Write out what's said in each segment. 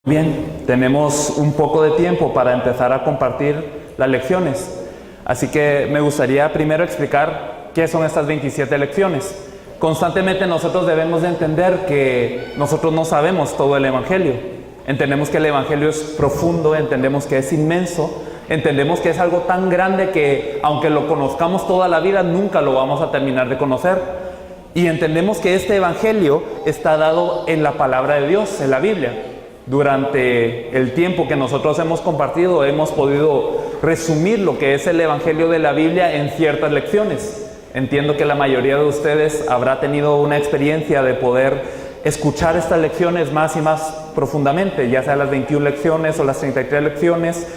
Bien, tenemos un poco de tiempo para empezar a compartir las lecciones. Así que me gustaría primero explicar qué son estas 27 lecciones. Constantemente nosotros debemos de entender que nosotros no sabemos todo el Evangelio. Entendemos que el Evangelio es profundo, entendemos que es inmenso, entendemos que es algo tan grande que aunque lo conozcamos toda la vida, nunca lo vamos a terminar de conocer. Y entendemos que este Evangelio está dado en la palabra de Dios, en la Biblia. Durante el tiempo que nosotros hemos compartido, hemos podido resumir lo que es el Evangelio de la Biblia en ciertas lecciones. Entiendo que la mayoría de ustedes habrá tenido una experiencia de poder escuchar estas lecciones más y más profundamente, ya sea las 21 lecciones o las 33 lecciones,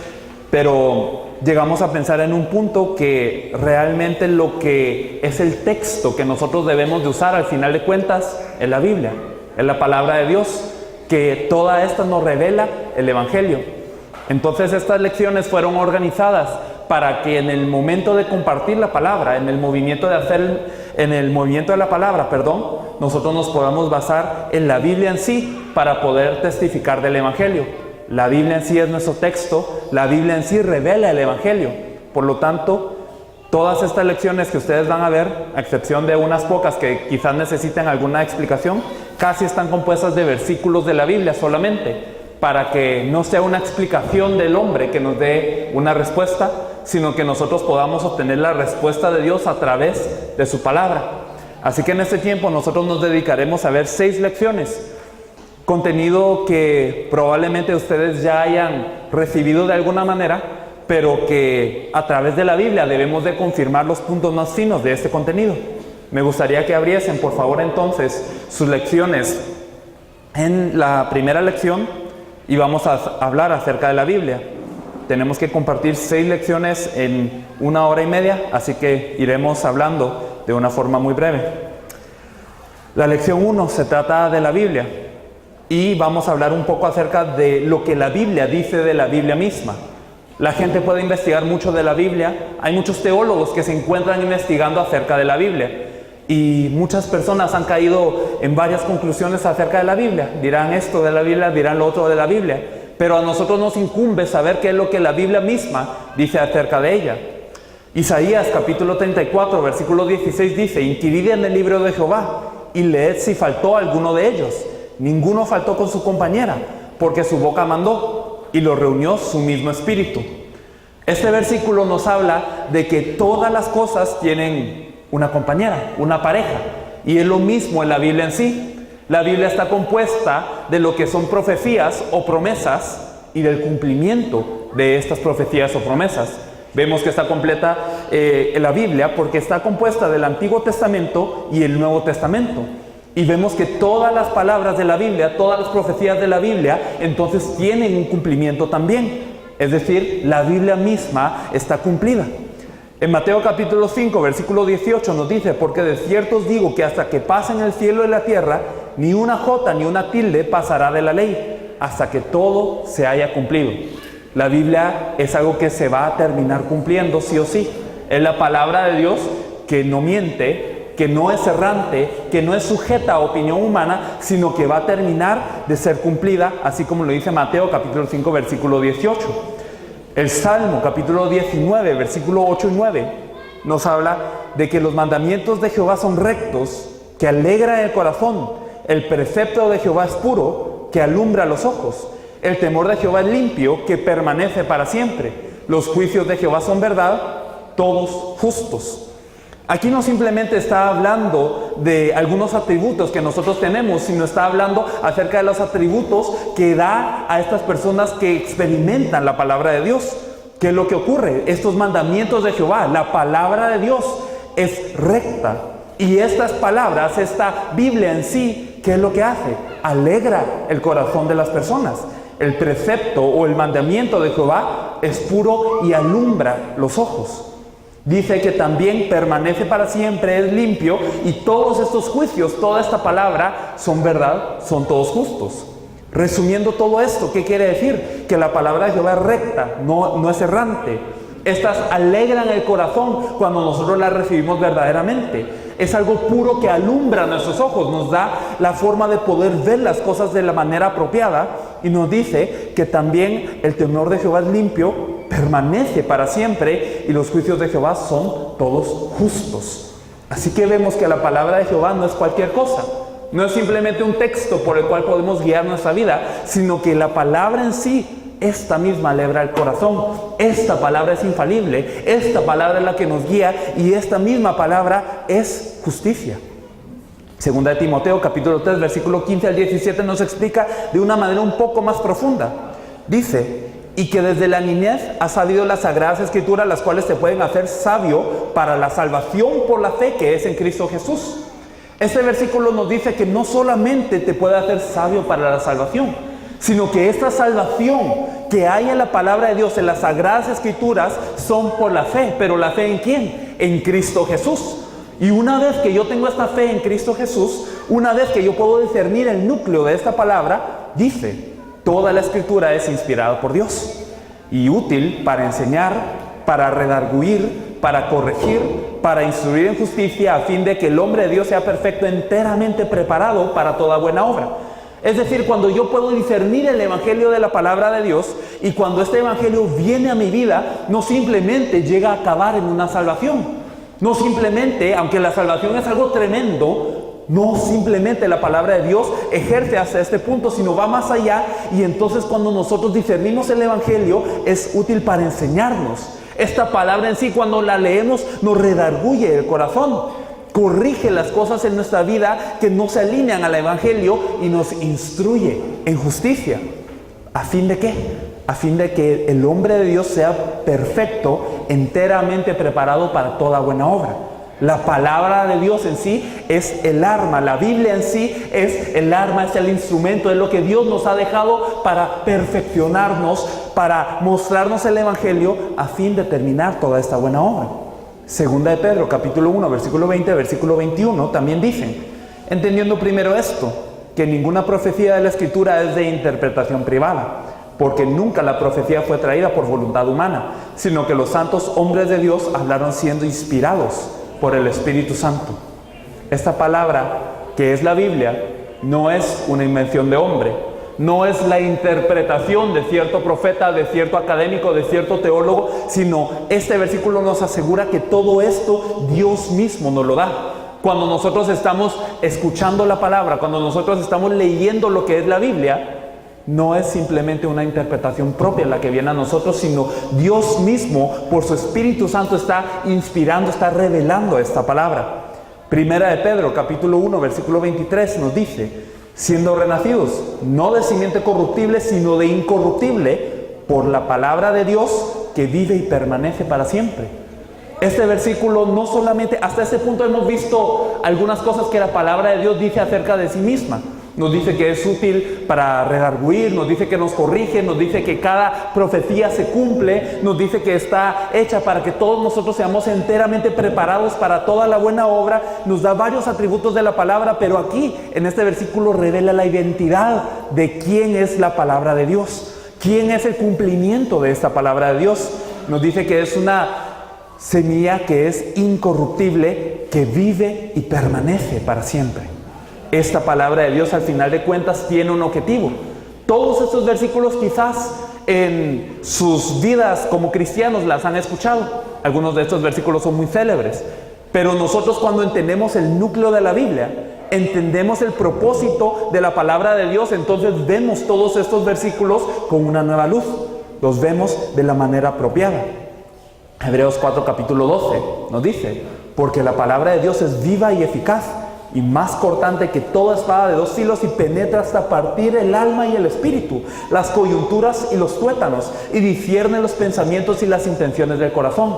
pero llegamos a pensar en un punto que realmente lo que es el texto que nosotros debemos de usar al final de cuentas es la Biblia, es la palabra de Dios, que toda esta nos revela el Evangelio. Entonces estas lecciones fueron organizadas para que en el momento de compartir la palabra, en el movimiento de la palabra, nosotros nos podamos basar en la Biblia en sí para poder testificar del Evangelio. La Biblia en sí es nuestro texto, la Biblia en sí revela el Evangelio. Por lo tanto, todas estas lecciones que ustedes van a ver, a excepción de unas pocas que quizás necesiten alguna explicación, casi están compuestas de versículos de la Biblia solamente, para que no sea una explicación del hombre que nos dé una respuesta, sino que nosotros podamos obtener la respuesta de Dios a través de su palabra. Así que en este tiempo nosotros nos dedicaremos a ver 6 lecciones, contenido que probablemente ustedes ya hayan recibido de alguna manera, pero que a través de la Biblia debemos de confirmar los puntos más finos de este contenido. Me gustaría que abriesen, por favor, entonces, sus lecciones en la primera lección y vamos a hablar acerca de la Biblia. Tenemos que compartir 6 lecciones en 1 hora y media, así que iremos hablando de una forma muy breve. La lección 1 se trata de la Biblia y vamos a hablar un poco acerca de lo que la Biblia dice de la Biblia misma. La gente puede investigar mucho de la Biblia, hay muchos teólogos que se encuentran investigando acerca de la Biblia. Y muchas personas han caído en varias conclusiones acerca de la Biblia. Dirán esto de la Biblia, dirán lo otro de la Biblia. Pero a nosotros nos incumbe saber qué es lo que la Biblia misma dice acerca de ella. Isaías capítulo 34, versículo 16 dice: Inquirid en el libro de Jehová y leed si faltó alguno de ellos. Ninguno faltó con su compañera, porque su boca mandó y lo reunió su mismo espíritu. Este versículo nos habla de que todas las cosas tienen una compañera, una pareja, y es lo mismo en la Biblia en sí. La Biblia está compuesta de lo que son profecías o promesas y del cumplimiento de estas profecías o promesas. Vemos que está completa la Biblia porque está compuesta del Antiguo Testamento y el Nuevo Testamento. Y vemos que todas las palabras de la Biblia, todas las profecías de la Biblia, entonces tienen un cumplimiento también. Es decir, la Biblia misma está cumplida. En Mateo capítulo 5, versículo 18 nos dice: porque de cierto os digo que hasta que pasen el cielo y la tierra, ni una jota ni una tilde pasará de la ley, hasta que todo se haya cumplido. La Biblia es algo que se va a terminar cumpliendo sí o sí. Es la palabra de Dios que no miente, que no es errante, que no es sujeta a opinión humana, sino que va a terminar de ser cumplida, así como lo dice Mateo capítulo 5, versículo 18. El Salmo capítulo 19, versículo 8 y 9 nos habla de que los mandamientos de Jehová son rectos, que alegran el corazón. El precepto de Jehová es puro, que alumbra los ojos. El temor de Jehová es limpio, que permanece para siempre. Los juicios de Jehová son verdad, todos justos. Aquí no simplemente está hablando de algunos atributos que nosotros tenemos, sino está hablando acerca de los atributos que da a estas personas que experimentan la palabra de Dios. ¿Qué es lo que ocurre? Estos mandamientos de Jehová, la palabra de Dios es recta. Y estas palabras, esta Biblia en sí, ¿qué es lo que hace? Alegra el corazón de las personas. El precepto o el mandamiento de Jehová es puro y alumbra los ojos. Dice que también permanece para siempre, es limpio, y todos estos juicios, toda esta palabra son verdad, son todos justos. Resumiendo todo esto, ¿qué quiere decir? Que la palabra de Jehová es recta, no es errante. Estas alegran el corazón cuando nosotros las recibimos verdaderamente. Es algo puro que alumbra nuestros ojos, nos da la forma de poder ver las cosas de la manera apropiada y nos dice que también el temor de Jehová es limpio, permanece para siempre, y los juicios de Jehová son todos justos. Así que vemos que la palabra de Jehová no es cualquier cosa, no es simplemente un texto por el cual podemos guiar nuestra vida, sino que la palabra en sí, esta misma alegra el corazón. Esta palabra es infalible, esta palabra es la que nos guía, y esta misma palabra es justicia. Segunda de Timoteo, capítulo 3, versículo 15 al 17 nos explica de una manera un poco más profunda. Dice: y que desde la niñez has sabido las sagradas escrituras, las cuales te pueden hacer sabio para la salvación por la fe que es en Cristo Jesús. Este versículo nos dice que no solamente te puede hacer sabio para la salvación, sino que esta salvación que hay en la palabra de Dios, en las sagradas escrituras, son por la fe. ¿Pero la fe en quién? En Cristo Jesús. Y una vez que yo tengo esta fe en Cristo Jesús, una vez que yo puedo discernir el núcleo de esta palabra, dice: toda la escritura es inspirada por Dios y útil para enseñar, para redarguir, para corregir, para instruir en justicia, a fin de que el hombre de Dios sea perfecto, enteramente preparado para toda buena obra. Es decir, cuando yo puedo discernir el evangelio de la palabra de Dios, y cuando este evangelio viene a mi vida, no simplemente llega a acabar en una salvación, no simplemente, aunque la salvación es algo tremendo, no simplemente la palabra de Dios ejerce hasta este punto, sino va más allá. Y entonces, cuando nosotros discernimos el evangelio, es útil para enseñarnos. Esta palabra en sí, cuando la leemos, nos redarguye el corazón, corrige las cosas en nuestra vida que no se alinean al evangelio, y nos instruye en justicia. ¿A fin de qué? A fin de que el hombre de Dios sea perfecto, enteramente preparado para toda buena obra. La palabra de Dios en sí es el arma, la Biblia en sí es el arma, es el instrumento, es lo que Dios nos ha dejado para perfeccionarnos, para mostrarnos el evangelio, a fin de terminar toda esta buena obra. Segunda de Pedro, capítulo 1, versículo 20, versículo 21, también dicen: entendiendo primero esto, que ninguna profecía de la Escritura es de interpretación privada, porque nunca la profecía fue traída por voluntad humana, sino que los santos hombres de Dios hablaron siendo inspirados por el Espíritu Santo. Esta palabra, que es la Biblia, no es una invención de hombre, no es la interpretación de cierto profeta, de cierto académico, de cierto teólogo, sino este versículo nos asegura que todo esto Dios mismo nos lo da. Cuando nosotros estamos escuchando la palabra, cuando nosotros estamos leyendo lo que es la Biblia, no es simplemente una interpretación propia la que viene a nosotros, sino Dios mismo, por su Espíritu Santo, está inspirando, está revelando esta palabra. Primera de Pedro, capítulo 1, versículo 23, nos dice: siendo renacidos, no de simiente corruptible, sino de incorruptible, por la palabra de Dios, que vive y permanece para siempre. Este versículo no solamente, hasta este punto hemos visto algunas cosas que la palabra de Dios dice acerca de sí misma. Nos dice que es útil para redarguir, nos dice que nos corrige, nos dice que cada profecía se cumple, nos dice que está hecha para que todos nosotros seamos enteramente preparados para toda la buena obra. Nos da varios atributos de la palabra, pero aquí en este versículo revela la identidad de quién es la palabra de Dios, quién es el cumplimiento de esta palabra de Dios. Nos dice que es una semilla que es incorruptible, que vive y permanece para siempre. Esta palabra de Dios, al final de cuentas, tiene un objetivo. Todos estos versículos quizás en sus vidas como cristianos las han escuchado. Algunos de estos versículos son muy célebres. Pero nosotros, cuando entendemos el núcleo de la Biblia, entendemos el propósito de la palabra de Dios, entonces vemos todos estos versículos con una nueva luz. Los vemos de la manera apropiada. Hebreos 4, capítulo 12 nos dice: porque la palabra de Dios es viva y eficaz, y más cortante que toda espada de dos filos, y penetra hasta partir el alma y el espíritu, las coyunturas y los tuétanos, y discierne los pensamientos y las intenciones del corazón.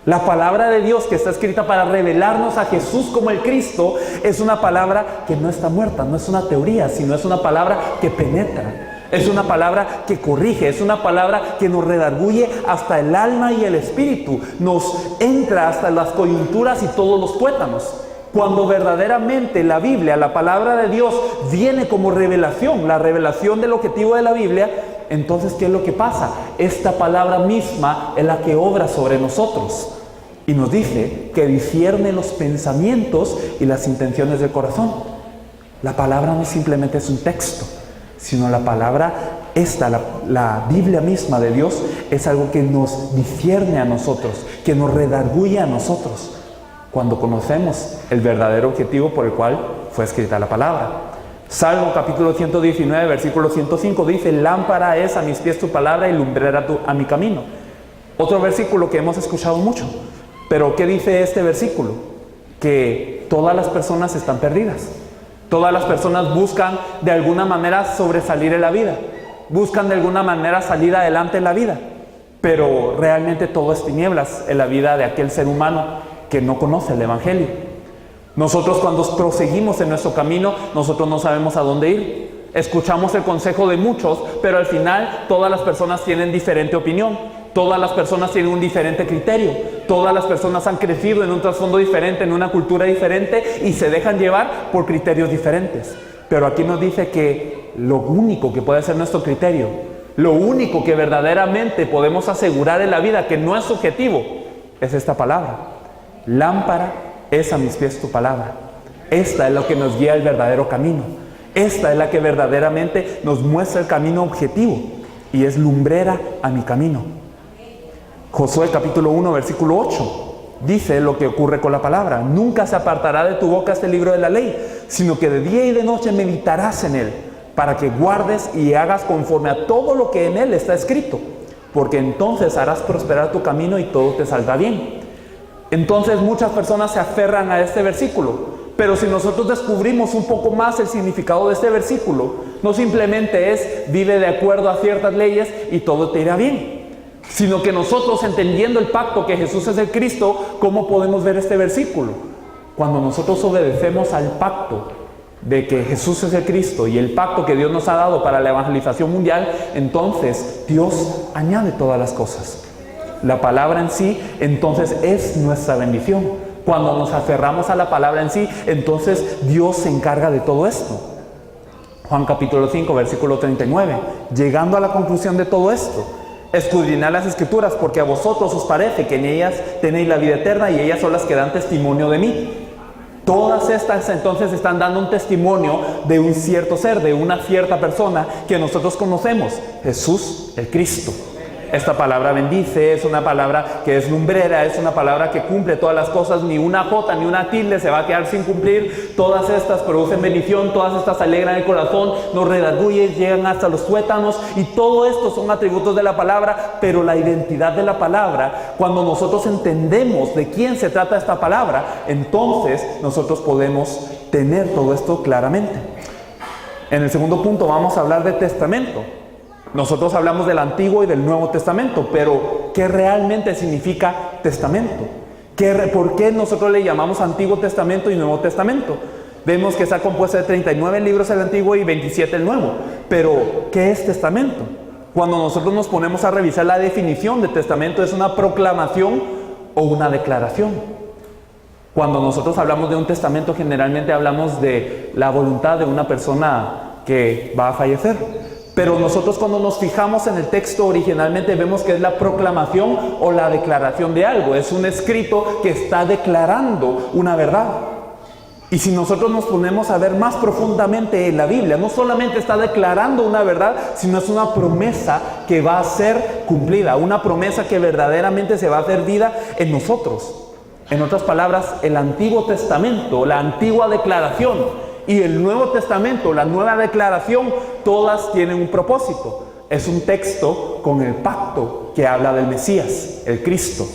La palabra de Dios, que está escrita para revelarnos a Jesús como el Cristo, es una palabra que no está muerta, no es una teoría, sino es una palabra que penetra. Es una palabra que corrige, es una palabra que nos redarguye hasta el alma y el espíritu, nos entra hasta las coyunturas y todos los tuétanos. Cuando verdaderamente la Biblia, la palabra de Dios, viene como revelación, la revelación del objetivo de la Biblia, entonces ¿qué es lo que pasa? Esta palabra misma es la que obra sobre nosotros y nos dice que discierne los pensamientos y las intenciones del corazón. La palabra no simplemente es un texto, sino la palabra la Biblia misma de Dios, es algo que nos discierne a nosotros, que nos redarguye a nosotros, cuando conocemos el verdadero objetivo por el cual fue escrita la palabra. Salmo capítulo 119, versículo 105 dice: lámpara es a mis pies tu palabra y lumbrera a mi camino. Otro versículo que hemos escuchado mucho. Pero ¿qué dice este versículo? Que todas las personas están perdidas. Todas las personas buscan de alguna manera sobresalir en la vida. Buscan de alguna manera salir adelante en la vida. Pero realmente todo es tinieblas en la vida de aquel ser humano que no conoce el Evangelio. Nosotros, cuando proseguimos en nuestro camino, nosotros no sabemos a dónde ir. Escuchamos el consejo de muchos, pero al final todas las personas tienen diferente opinión. Todas las personas tienen un diferente criterio. Todas las personas han crecido en un trasfondo diferente, en una cultura diferente, y se dejan llevar por criterios diferentes. Pero aquí nos dice que lo único que puede ser nuestro criterio, lo único que verdaderamente podemos asegurar en la vida, que no es subjetivo, es esta palabra. Lámpara es a mis pies tu palabra. Esta es lo que nos guía el verdadero camino. Esta es la que verdaderamente nos muestra el camino objetivo, y es lumbrera a mi camino. Josué capítulo 1, versículo 8 dice lo que ocurre con la palabra: nunca se apartará de tu boca este libro de la ley, sino que de día y de noche meditarás en él, para que guardes y hagas conforme a todo lo que en él está escrito, porque entonces harás prosperar tu camino y todo te saldrá bien. Entonces muchas personas se aferran a este versículo, pero si nosotros descubrimos un poco más el significado de este versículo, no simplemente es vive de acuerdo a ciertas leyes y todo te irá bien, sino que nosotros, entendiendo el pacto que Jesús es el Cristo, ¿cómo podemos ver este versículo? Cuando nosotros obedecemos al pacto de que Jesús es el Cristo y el pacto que Dios nos ha dado para la evangelización mundial, entonces Dios añade todas las cosas. La palabra en sí, entonces, es nuestra bendición. Cuando nos aferramos a la palabra en sí, entonces Dios se encarga de todo esto. Juan capítulo 5, versículo 39. Llegando a la conclusión de todo esto: escudriñad las Escrituras, porque a vosotros os parece que en ellas tenéis la vida eterna, y ellas son las que dan testimonio de mí. Todas estas entonces están dando un testimonio de un cierto ser, de una cierta persona que nosotros conocemos: Jesús el Cristo. Esta palabra bendice, es una palabra que es lumbrera, es una palabra que cumple todas las cosas. Ni una jota ni una tilde se va a quedar sin cumplir. Todas estas producen bendición, todas estas alegran el corazón, nos redarguyen, llegan hasta los tuétanos, y todo esto son atributos de la palabra. Pero la identidad de la palabra, cuando nosotros entendemos de quién se trata esta palabra, entonces nosotros podemos tener todo esto claramente. En el segundo punto vamos a hablar de testamento. Nosotros hablamos del Antiguo y del Nuevo Testamento, pero ¿qué realmente significa testamento? ¿Por qué nosotros le llamamos Antiguo Testamento y Nuevo Testamento? Vemos que está compuesto de 39 libros el Antiguo y 27 el Nuevo. Pero, ¿qué es testamento? Cuando nosotros nos ponemos a revisar la definición de testamento, ¿es una proclamación o una declaración? Cuando nosotros hablamos de un testamento, generalmente hablamos de la voluntad de una persona que va a fallecer. Pero nosotros, cuando nos fijamos en el texto, originalmente vemos que es la proclamación o la declaración de algo. Es un escrito que está declarando una verdad. Y si nosotros nos ponemos a ver más profundamente en la Biblia, no solamente está declarando una verdad, sino es una promesa que va a ser cumplida, una promesa que verdaderamente se va a hacer vida en nosotros. En otras palabras, el Antiguo Testamento, la antigua declaración, y el Nuevo Testamento, la nueva declaración, todas tienen un propósito. Es un texto con el pacto que habla del Mesías, el Cristo.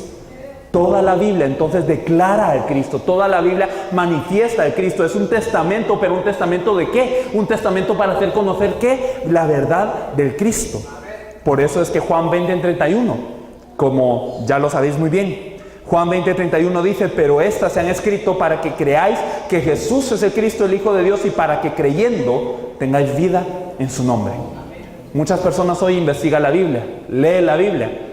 Toda la Biblia entonces declara al Cristo, toda la Biblia manifiesta al Cristo. Es un testamento, pero ¿un testamento de qué? Un testamento para hacer conocer ¿qué? La verdad del Cristo. Por eso es que Juan 20:31, como ya lo sabéis muy bien, Juan 20:31 dice: pero estas se han escrito para que creáis que Jesús es el Cristo, el Hijo de Dios, y para que creyendo tengáis vida en su nombre. Muchas personas hoy investigan la Biblia, leen la Biblia.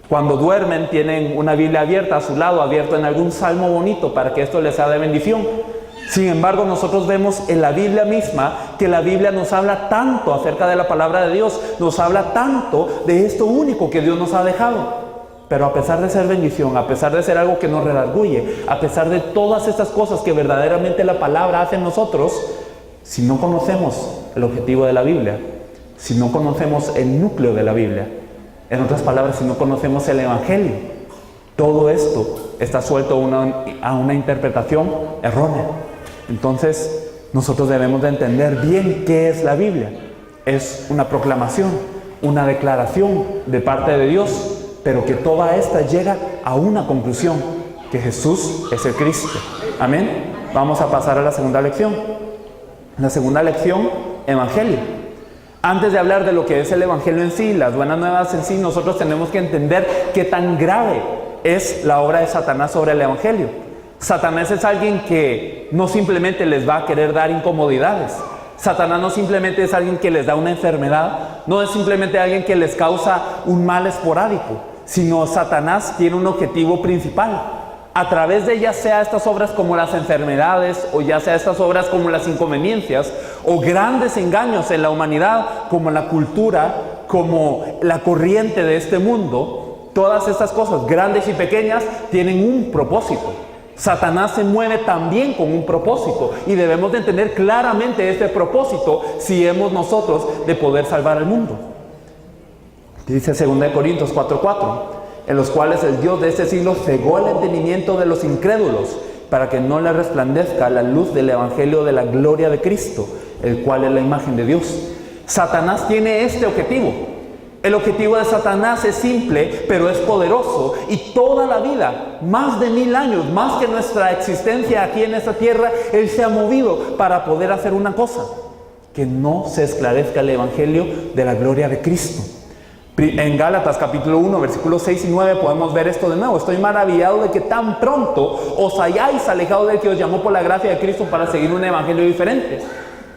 Cuando duermen tienen una Biblia abierta a su lado, abierto en algún salmo bonito para que esto les sea de bendición. Sin embargo, nosotros vemos en la Biblia misma que la Biblia nos habla tanto acerca de la palabra de Dios, nos habla tanto de esto único que Dios nos ha dejado. Pero a pesar de ser bendición, a pesar de ser algo que nos redarguye, a pesar de todas estas cosas que verdaderamente la palabra hace en nosotros, si no conocemos el objetivo de la Biblia, si no conocemos el núcleo de la Biblia, en otras palabras, si no conocemos el Evangelio, todo esto está suelto a una interpretación errónea. Entonces, nosotros debemos de entender bien qué es la Biblia. Es una proclamación, una declaración de parte de Dios, pero que toda esta llega a una conclusión, que Jesús es el Cristo. Amén. Vamos a pasar a la segunda lección. La segunda lección, Evangelio. Antes de hablar de lo que es el Evangelio en sí, las buenas nuevas en sí, nosotros tenemos que entender qué tan grave es la obra de Satanás sobre el Evangelio. Satanás es alguien que no simplemente les va a querer dar incomodidades. Satanás no simplemente es alguien que les da una enfermedad, no es simplemente alguien que les causa un mal esporádico, sino Satanás tiene un objetivo principal. A través de ya sea estas obras como las enfermedades, o ya sea estas obras como las inconveniencias, o grandes engaños en la humanidad, como la cultura, como la corriente de este mundo, todas estas cosas, grandes y pequeñas, tienen un propósito. Satanás se mueve también con un propósito, y debemos de entender claramente este propósito si hemos nosotros de poder salvar al mundo. Dice 2 Corintios 4:4. En los cuales el Dios de este siglo cegó el entendimiento de los incrédulos, para que no le resplandezca la luz del Evangelio de la gloria de Cristo, el cual es la imagen de Dios. Satanás tiene este objetivo. El objetivo de Satanás es simple, pero es poderoso, y toda la vida, más de 1000 años, más que nuestra existencia aquí en esta tierra, él se ha movido para poder hacer una cosa: que no se esclarezca el Evangelio de la gloria de Cristo. En Gálatas capítulo 1, versículos 6 y 9 podemos ver esto de nuevo. Estoy maravillado de que tan pronto os hayáis alejado del que os llamó por la gracia de Cristo para seguir un evangelio diferente.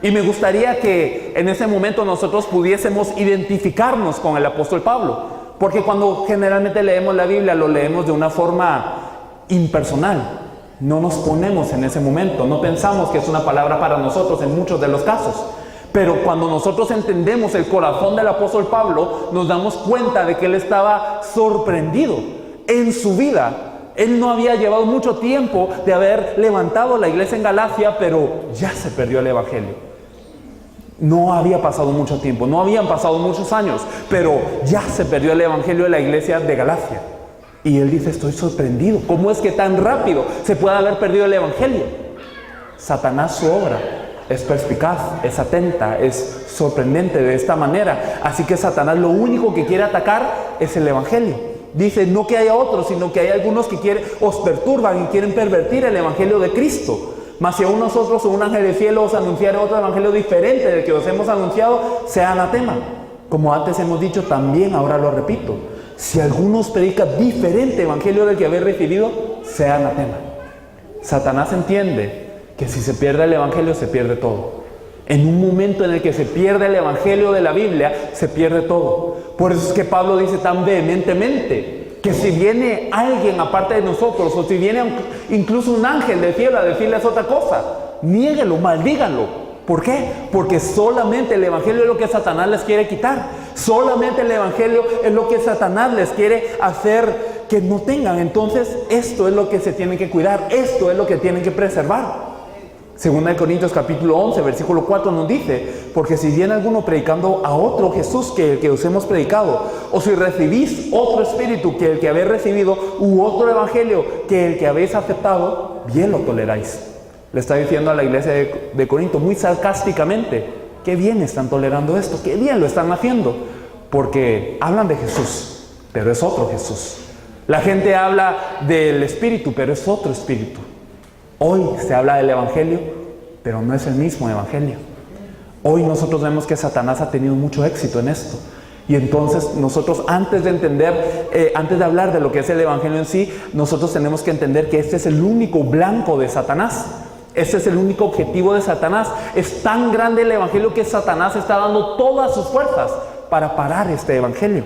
Y me gustaría que en ese momento nosotros pudiésemos identificarnos con el apóstol Pablo, porque cuando generalmente leemos la Biblia lo leemos de una forma impersonal. No nos ponemos en ese momento, no pensamos que es una palabra para nosotros en muchos de los casos. Pero cuando nosotros entendemos el corazón del apóstol Pablo, nos damos cuenta de que él estaba sorprendido en su vida. Él no había llevado mucho tiempo de haber levantado la iglesia en Galacia, pero ya se perdió el evangelio. No había pasado mucho tiempo, no habían pasado muchos años, pero ya se perdió el evangelio de la iglesia de Galacia. Y él dice: estoy sorprendido, ¿cómo es que tan rápido se puede haber perdido el evangelio? Satanás, su obra es perspicaz, es atenta, es sorprendente de esta manera. Así que Satanás lo único que quiere atacar es el evangelio. Dice, no que haya otros, sino que hay algunos que os perturban y quieren pervertir el evangelio de Cristo. Mas si aún nosotros o un ángel del cielo os anunciara otro evangelio diferente del que os hemos anunciado, sea anatema. Como antes hemos dicho, también ahora lo repito: si alguno os predica diferente evangelio del que habéis recibido, sea anatema. Satanás entiende que si se pierde el evangelio, se pierde todo. En un momento en el que se pierde el evangelio de la Biblia, se pierde todo. Por eso es que Pablo dice tan vehementemente que si viene alguien aparte de nosotros, o si viene incluso un ángel del cielo a decirles otra cosa, niéguelo, maldíganlo. ¿Por qué? Porque solamente el evangelio es lo que Satanás les quiere quitar. Solamente el evangelio es lo que Satanás les quiere hacer que no tengan. Entonces, esto es lo que se tiene que cuidar, esto es lo que tienen que preservar. 2 Corintios capítulo 11, versículo 4 nos dice: porque si viene alguno predicando a otro Jesús que el que os hemos predicado, o si recibís otro espíritu que el que habéis recibido, u otro evangelio que el que habéis aceptado, bien lo toleráis. Le está diciendo a la iglesia de Corinto muy sarcásticamente: qué bien están tolerando esto, qué bien lo están haciendo, porque hablan de Jesús, pero es otro Jesús. La gente habla del espíritu, pero es otro espíritu. Hoy se habla del evangelio, pero no es el mismo evangelio. Hoy nosotros vemos que Satanás ha tenido mucho éxito en esto. Y entonces nosotros, antes de entender, antes de hablar de lo que es el evangelio en sí, nosotros tenemos que entender que este es el único blanco de Satanás. Este es el único objetivo de Satanás. Es tan grande el evangelio que Satanás está dando todas sus fuerzas para parar este evangelio.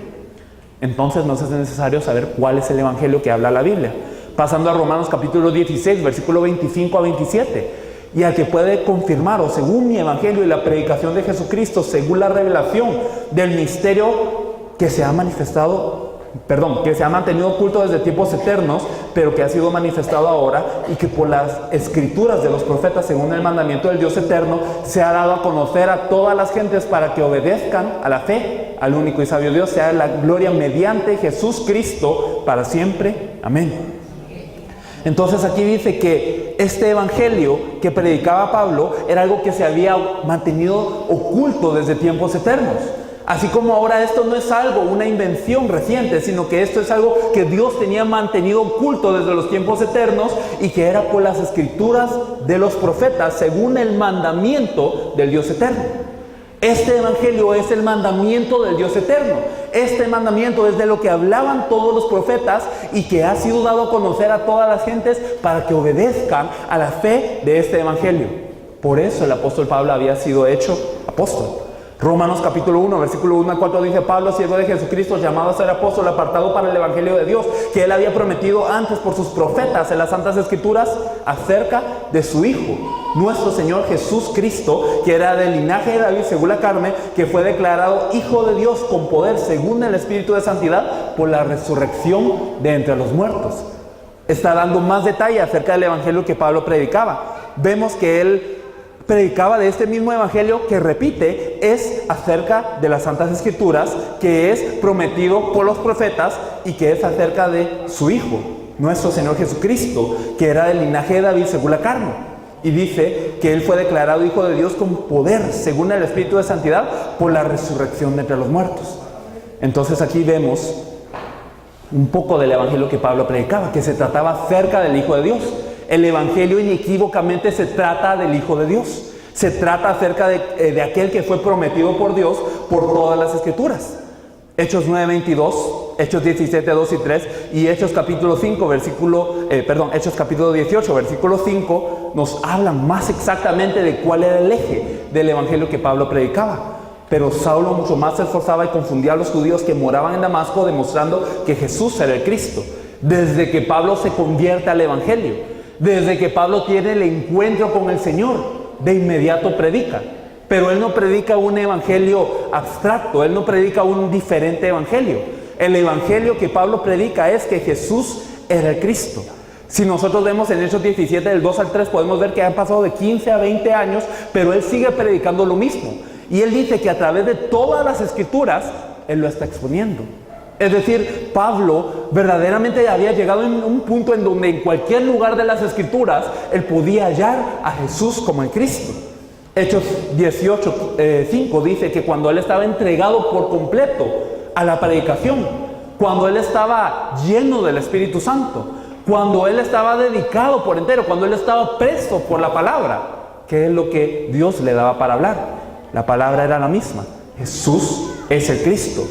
Entonces nos es necesario saber cuál es el evangelio que habla la Biblia. Pasando a Romanos capítulo 16, versículo 25 a 27. Y al que puede confirmaros, según mi evangelio y la predicación de Jesucristo, según la revelación del misterio que se ha manifestado que se ha mantenido oculto desde tiempos eternos, pero que ha sido manifestado ahora y que por las escrituras de los profetas, según el mandamiento del Dios eterno, se ha dado a conocer a todas las gentes para que obedezcan a la fe, al único y sabio Dios, sea la gloria mediante Jesús Cristo para siempre. Amén. Entonces aquí dice que este evangelio que predicaba Pablo era algo que se había mantenido oculto desde tiempos eternos. Así como ahora esto no es algo, una invención reciente, sino que esto es algo que Dios tenía mantenido oculto desde los tiempos eternos y que era por las escrituras de los profetas, según el mandamiento del Dios eterno. Este evangelio es el mandamiento del Dios eterno. Este mandamiento es de lo que hablaban todos los profetas y que ha sido dado a conocer a todas las gentes para que obedezcan a la fe de este evangelio. Por eso el apóstol Pablo había sido hecho apóstol. Romanos capítulo 1, versículo 1 al 4 dice: Pablo, siervo de Jesucristo, llamado a ser apóstol, apartado para el evangelio de Dios, que él había prometido antes por sus profetas en las santas escrituras acerca de su Hijo, nuestro Señor Jesús Cristo, que era del linaje de David según la carne, que fue declarado Hijo de Dios con poder según el Espíritu de santidad por la resurrección de entre los muertos. Está dando más detalle acerca del evangelio que Pablo predicaba. Vemos que él predicaba de este mismo evangelio que, repite, es acerca de las santas escrituras, que es prometido por los profetas y que es acerca de su Hijo, nuestro Señor Jesucristo, que era del linaje de David según la carne. Y dice que él fue declarado Hijo de Dios con poder según el Espíritu de santidad por la resurrección de entre los muertos. Entonces aquí vemos un poco del evangelio que Pablo predicaba, que se trataba acerca del Hijo de Dios. El evangelio inequívocamente se trata del Hijo de Dios. Se trata acerca de aquel que fue prometido por Dios por todas las escrituras. Hechos 9:22, Hechos 17:2 y 3 y Hechos capítulo 5, Hechos capítulo 18, versículo 5 nos hablan más exactamente de cuál era el eje del evangelio que Pablo predicaba. Pero Saulo mucho más se esforzaba y confundía a los judíos que moraban en Damasco, demostrando que Jesús era el Cristo. Desde que Pablo se convierte al evangelio, desde que Pablo tiene el encuentro con el Señor, de inmediato predica. Pero él no predica un evangelio abstracto, él no predica un diferente evangelio. El evangelio que Pablo predica es que Jesús era el Cristo. Si nosotros vemos en Hechos 17, del 2 al 3, podemos ver que han pasado de 15 a 20 años, pero él sigue predicando lo mismo. Y él dice que a través de todas las escrituras, él lo está exponiendo. Es decir, Pablo verdaderamente había llegado en un punto en donde en cualquier lugar de las escrituras él podía hallar a Jesús como el Cristo. Hechos 18:5 dice que cuando él estaba entregado por completo a la predicación, cuando él estaba lleno del Espíritu Santo, cuando él estaba dedicado por entero, cuando él estaba preso por la palabra, ¿qué es lo que Dios le daba para hablar? La palabra era la misma: Jesús es el Cristo.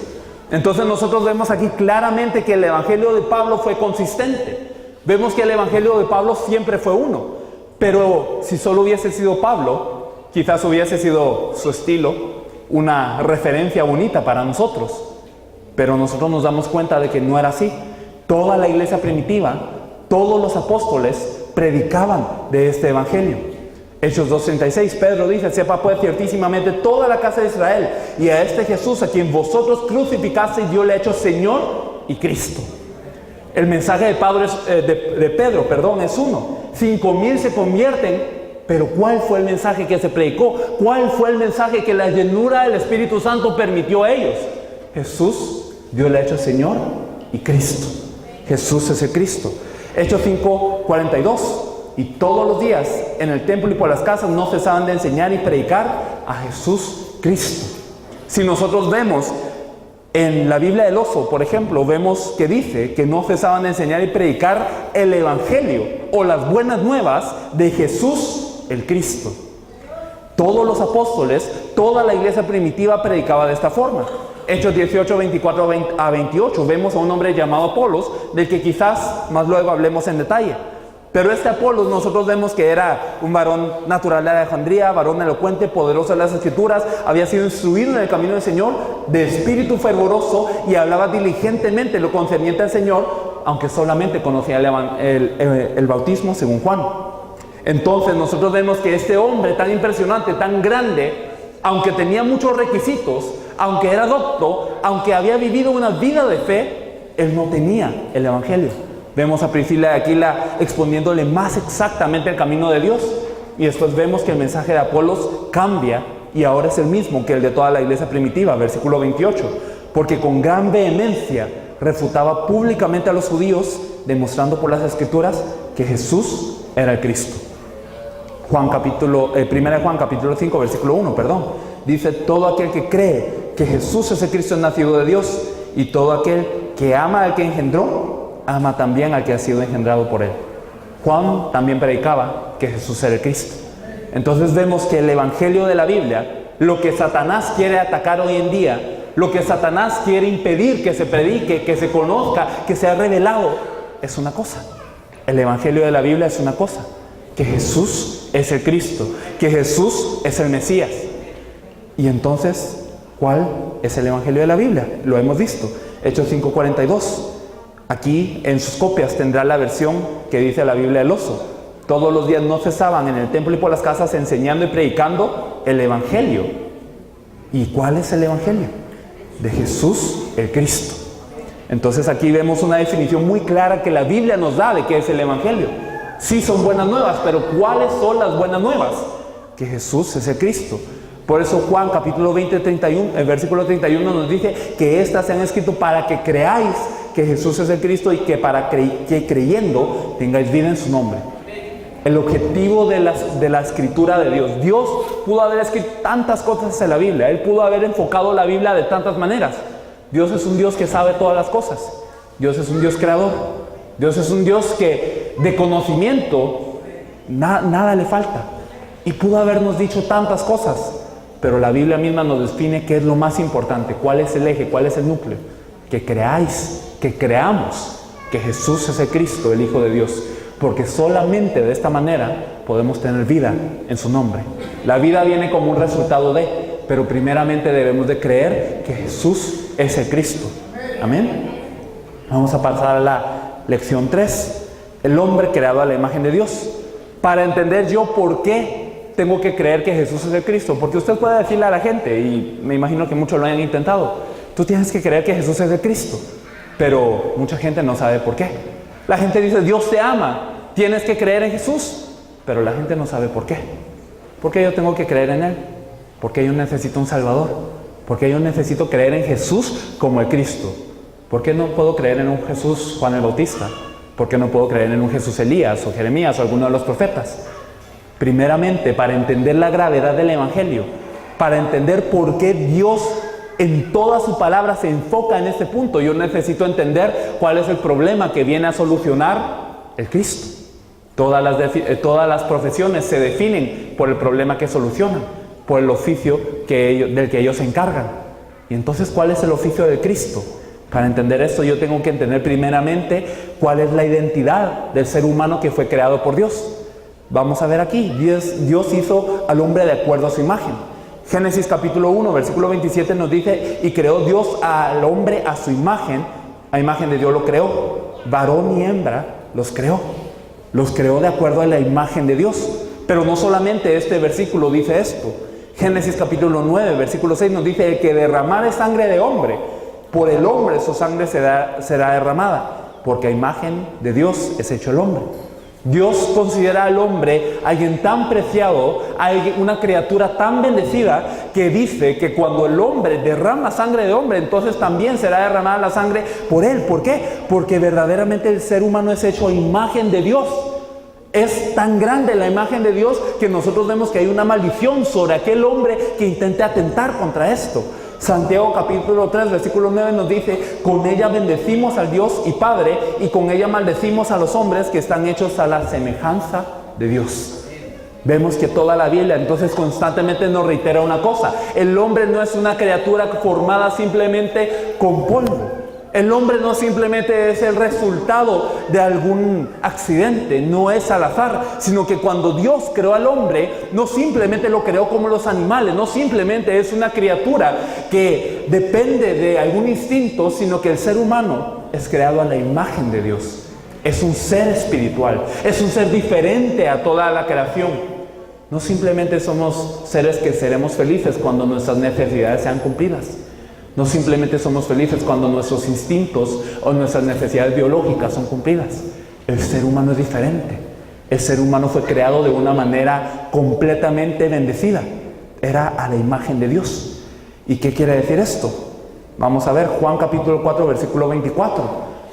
Entonces nosotros vemos aquí claramente que el evangelio de Pablo fue consistente. Vemos que el evangelio de Pablo siempre fue uno. Pero si solo hubiese sido Pablo, quizás hubiese sido su estilo una referencia bonita para nosotros. Pero nosotros nos damos cuenta de que no era así. Toda la iglesia primitiva, todos los apóstoles predicaban de este evangelio. Hechos 2:36, Pedro dice: sepa pues ciertísimamente toda la casa de Israel, y a este Jesús a quien vosotros crucificasteis, Dios le ha hecho Señor y Cristo. El mensaje de Pedro es uno: 5,000 se convierten, pero ¿cuál fue el mensaje que se predicó? ¿Cuál fue el mensaje que la llenura del Espíritu Santo permitió a ellos? Jesús, Dios le ha hecho Señor y Cristo. Jesús es el Cristo. Hechos 5:42, y todos los días en el templo y por las casas no cesaban de enseñar y predicar a Jesús Cristo. Si nosotros vemos en la Biblia del Oso, por ejemplo, vemos que dice que no cesaban de enseñar y predicar el evangelio o las buenas nuevas de Jesús el Cristo. Todos los apóstoles, toda la iglesia primitiva predicaba de esta forma. Hechos 18, 24 a 28, vemos a un hombre llamado Apolos, del que quizás más luego hablemos en detalle. Pero este Apolos nosotros vemos que era un varón natural de Alejandría, varón elocuente, poderoso en las escrituras, había sido instruido en el camino del Señor, de espíritu fervoroso, y hablaba diligentemente lo concerniente al Señor, aunque solamente conocía el bautismo según Juan. Entonces nosotros vemos que este hombre tan impresionante, tan grande, aunque tenía muchos requisitos, aunque era docto, aunque había vivido una vida de fe, él no tenía el Evangelio. Vemos a Priscila de Aquila exponiéndole más exactamente el camino de Dios. Y después vemos que el mensaje de Apolos cambia y ahora es el mismo que el de toda la iglesia primitiva, versículo 28. Porque con gran vehemencia refutaba públicamente a los judíos, demostrando por las Escrituras que Jesús era el Cristo. 1 Juan capítulo 5, versículo 1, dice: todo aquel que cree que Jesús es el Cristo es nacido de Dios, y todo aquel que ama al que engendró, ama también al que ha sido engendrado por él. Juan también predicaba que Jesús era el Cristo. Entonces vemos que el Evangelio de la Biblia, lo que Satanás quiere atacar hoy en día, lo que Satanás quiere impedir que se predique, que se conozca, que sea revelado, es una cosa. El Evangelio de la Biblia es una cosa: que Jesús es el Cristo, que Jesús es el Mesías. Y entonces, ¿cuál es el Evangelio de la Biblia? Lo hemos visto, Hechos 5:42. Aquí en sus copias tendrá la versión que dice la Biblia del oso. Todos los días no cesaban en el templo y por las casas enseñando y predicando el Evangelio. ¿Y cuál es el Evangelio? De Jesús el Cristo. Entonces aquí vemos una definición muy clara que la Biblia nos da de qué es el Evangelio. Sí son buenas nuevas, pero ¿cuáles son las buenas nuevas? Que Jesús es el Cristo. Por eso Juan capítulo 20, 31, el versículo 31 nos dice que estas se han escrito para que creáis que Jesús es el Cristo y que para que creyendo tengáis vida en su nombre. El objetivo de la escritura de Dios. Dios pudo haber escrito tantas cosas en la Biblia. Él pudo haber enfocado la Biblia de tantas maneras. Dios es un Dios que sabe todas las cosas. Dios es un Dios creador. Dios es un Dios que de conocimiento nada le falta. Y pudo habernos dicho tantas cosas. Pero la Biblia misma nos define qué es lo más importante. Cuál es el eje, cuál es el núcleo. Que creáis, que creamos que Jesús es el Cristo, el Hijo de Dios. Porque solamente de esta manera podemos tener vida en su nombre. La vida viene como un resultado de, pero primeramente debemos de creer que Jesús es el Cristo. Amén. Vamos a pasar a la lección 3. El hombre creado a la imagen de Dios. Para entender yo por qué tengo que creer que Jesús es el Cristo. Porque usted puede decirle a la gente, y me imagino que muchos lo hayan intentado: tú tienes que creer que Jesús es el Cristo. Pero mucha gente no sabe por qué. La gente dice: Dios te ama, tienes que creer en Jesús. Pero la gente no sabe por qué. ¿Por qué yo tengo que creer en Él? Porque yo necesito un Salvador. Porque yo necesito creer en Jesús como el Cristo. ¿Por qué no puedo creer en un Jesús Juan el Bautista? ¿Por qué no puedo creer en un Jesús Elías o Jeremías o alguno de los profetas? Primeramente, para entender la gravedad del Evangelio, para entender por qué Dios en toda su palabra se enfoca en este punto, yo necesito entender cuál es el problema que viene a solucionar el Cristo. Todas las profesiones se definen por el problema que solucionan, por el oficio del que ellos se encargan. Y entonces, ¿cuál es el oficio de Cristo? Para entender esto, yo tengo que entender primeramente cuál es la identidad del ser humano que fue creado por Dios. Vamos a ver aquí, Dios hizo al hombre de acuerdo a su imagen. Génesis capítulo 1, versículo 27 nos dice: y creó Dios al hombre a su imagen, a imagen de Dios lo creó, varón y hembra los creó de acuerdo a la imagen de Dios. Pero no solamente este versículo dice esto. Génesis capítulo 9, versículo 6 nos dice: el que derramare sangre de hombre, por el hombre su sangre será derramada, porque a imagen de Dios es hecho el hombre. Dios considera al hombre alguien tan preciado, una criatura tan bendecida, que dice que cuando el hombre derrama sangre de hombre, entonces también será derramada la sangre por él. ¿Por qué? Porque verdaderamente el ser humano es hecho a imagen de Dios. Es tan grande la imagen de Dios que nosotros vemos que hay una maldición sobre aquel hombre que intente atentar contra esto. Santiago capítulo 3, versículo 9 nos dice: con ella bendecimos al Dios y Padre, y con ella maldecimos a los hombres que están hechos a la semejanza de Dios. Vemos que toda la Biblia entonces constantemente nos reitera una cosa: el hombre no es una criatura formada simplemente con polvo. El hombre no simplemente es el resultado de algún accidente, no es al azar, sino que cuando Dios creó al hombre, no simplemente lo creó como los animales, no simplemente es una criatura que depende de algún instinto, sino que el ser humano es creado a la imagen de Dios. Es un ser espiritual, es un ser diferente a toda la creación. No simplemente somos seres que seremos felices cuando nuestras necesidades sean cumplidas. No simplemente somos felices cuando nuestros instintos o nuestras necesidades biológicas son cumplidas. El ser humano es diferente. El ser humano fue creado de una manera completamente bendecida. Era a la imagen de Dios. ¿Y qué quiere decir esto? Vamos a ver Juan capítulo 4, versículo 24.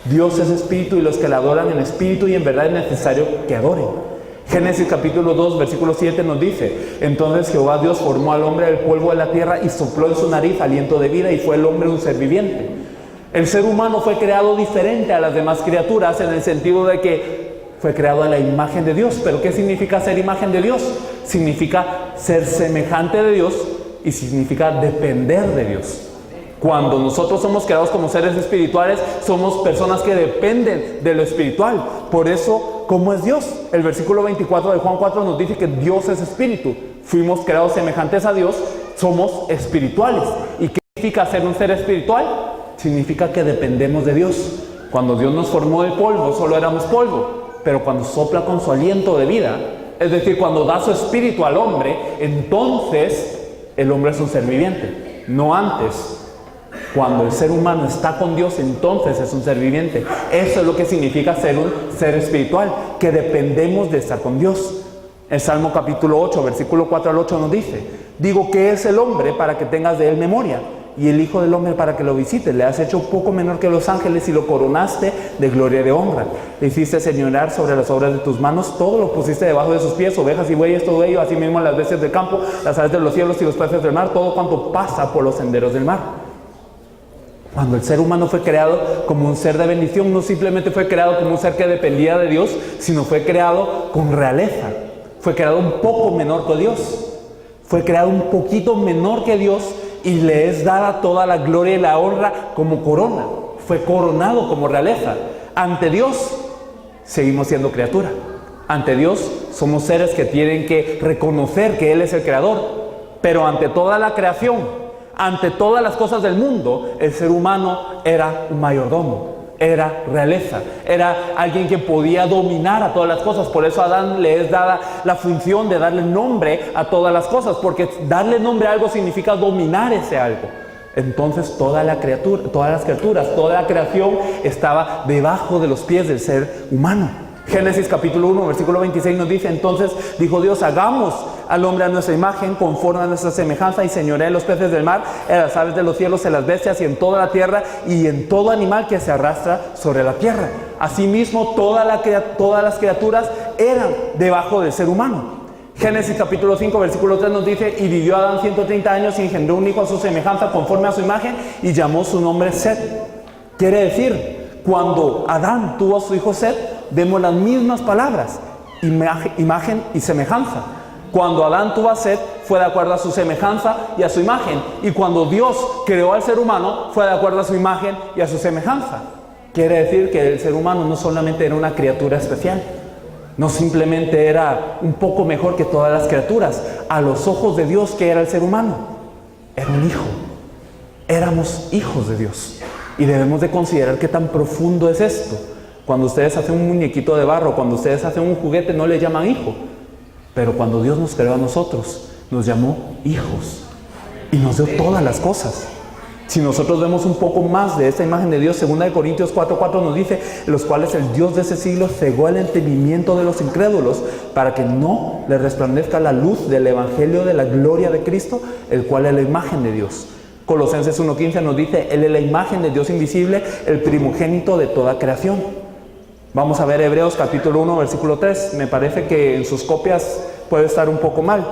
Dios es espíritu y los que le adoran en espíritu y en verdad es necesario que adoren. Génesis capítulo 2, versículo 7 nos dice: entonces Jehová Dios formó al hombre del polvo de la tierra y sopló en su nariz aliento de vida y fue el hombre un ser viviente. El ser humano fue creado diferente a las demás criaturas en el sentido de que fue creado a la imagen de Dios. ¿Pero qué significa ser imagen de Dios? Significa ser semejante de Dios y significa depender de Dios. Cuando nosotros somos creados como seres espirituales, somos personas que dependen de lo espiritual. Por eso, ¿cómo es Dios? El versículo 24 de Juan 4 nos dice que Dios es espíritu. Fuimos creados semejantes a Dios, somos espirituales. ¿Y qué significa ser un ser espiritual? Significa que dependemos de Dios. Cuando Dios nos formó del polvo, solo éramos polvo. Pero cuando sopla con su aliento de vida, es decir, cuando da su espíritu al hombre, entonces el hombre es un ser viviente, no antes. Cuando el ser humano está con Dios, entonces es un ser viviente. Eso es lo que significa ser un ser espiritual, que dependemos de estar con Dios. El Salmo capítulo 8, versículo 4 al 8 nos dice: digo, ¿qué es el hombre para que tengas de él memoria? Y el hijo del hombre para que lo visites. Le has hecho poco menor que los ángeles y lo coronaste de gloria y de honra. Le hiciste señorear sobre las obras de tus manos, todo lo pusiste debajo de sus pies, ovejas y bueyes, todo ello, asimismo las bestias del campo, las aves de los cielos y los peces del mar, todo cuanto pasa por los senderos del mar. Cuando el ser humano fue creado como un ser de bendición, no simplemente fue creado como un ser que dependía de Dios, sino fue creado con realeza. Fue creado un poco menor que Dios. Fue creado un poquito menor que Dios y le es dada toda la gloria y la honra como corona. Fue coronado como realeza. Ante Dios seguimos siendo criatura. Ante Dios somos seres que tienen que reconocer que Él es el creador. Pero ante toda la creación, ante todas las cosas del mundo, el ser humano era un mayordomo, era realeza, era alguien que podía dominar a todas las cosas. Por eso a Adán le es dada la función de darle nombre a todas las cosas, porque darle nombre a algo significa dominar ese algo. Entonces todas las criaturas, toda la creación estaba debajo de los pies del ser humano. Génesis capítulo 1, versículo 26 nos dice: entonces dijo Dios, hagamos al hombre a nuestra imagen, conforme a nuestra semejanza, y señoree en los peces del mar, en las aves de los cielos, en las bestias, y en toda la tierra, y en todo animal que se arrastra sobre la tierra. Asimismo, todas las criaturas eran debajo del ser humano. Génesis capítulo 5, versículo 3 nos dice: y vivió Adán 130 años y engendró un hijo a su semejanza, conforme a su imagen, y llamó su nombre Set. Quiere decir, cuando Adán tuvo a su hijo Set, vemos las mismas palabras, imagen y semejanza. Cuando Adán tuvo a Set, fue de acuerdo a su semejanza y a su imagen. Y cuando Dios creó al ser humano, fue de acuerdo a su imagen y a su semejanza. Quiere decir que el ser humano no solamente era una criatura especial, no simplemente era un poco mejor que todas las criaturas. A los ojos de Dios, ¿qué era el ser humano? Era un hijo. Éramos hijos de Dios. Y debemos de considerar qué tan profundo es esto. Cuando ustedes hacen un muñequito de barro, cuando ustedes hacen un juguete, no le llaman hijo. Pero cuando Dios nos creó a nosotros, nos llamó hijos. Y nos dio todas las cosas. Si nosotros vemos un poco más de esta imagen de Dios, 2 Corintios 4:4 nos dice: los cuales el Dios de ese siglo cegó el entendimiento de los incrédulos, para que no les resplandezca la luz del evangelio de la gloria de Cristo, el cual es la imagen de Dios. Colosenses 1:15 nos dice: Él es la imagen de Dios invisible, el primogénito de toda creación. Vamos a ver Hebreos capítulo 1, versículo 3. Me parece que en sus copias puede estar un poco mal.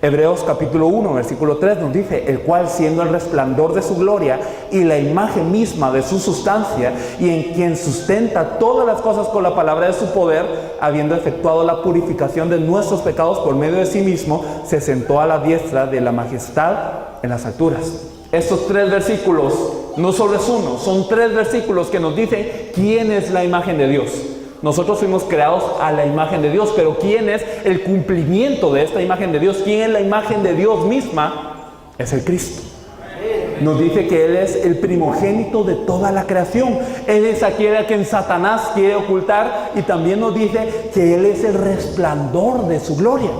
Hebreos capítulo 1, versículo 3 nos dice: el cual, siendo el resplandor de su gloria y la imagen misma de su sustancia, y en quien sustenta todas las cosas con la palabra de su poder, habiendo efectuado la purificación de nuestros pecados por medio de sí mismo, se sentó a la diestra de la majestad en las alturas. Estos 3 versículos no solo es uno, son 3 versículos que nos dicen quién es la imagen de Dios. Nosotros fuimos creados a la imagen de Dios, pero ¿quién es el cumplimiento de esta imagen de Dios? ¿Quién es la imagen de Dios misma? Es el Cristo. Nos dice que Él es el primogénito de toda la creación. Él es aquel a quien Satanás quiere ocultar, y también nos dice que Él es el resplandor de su gloria.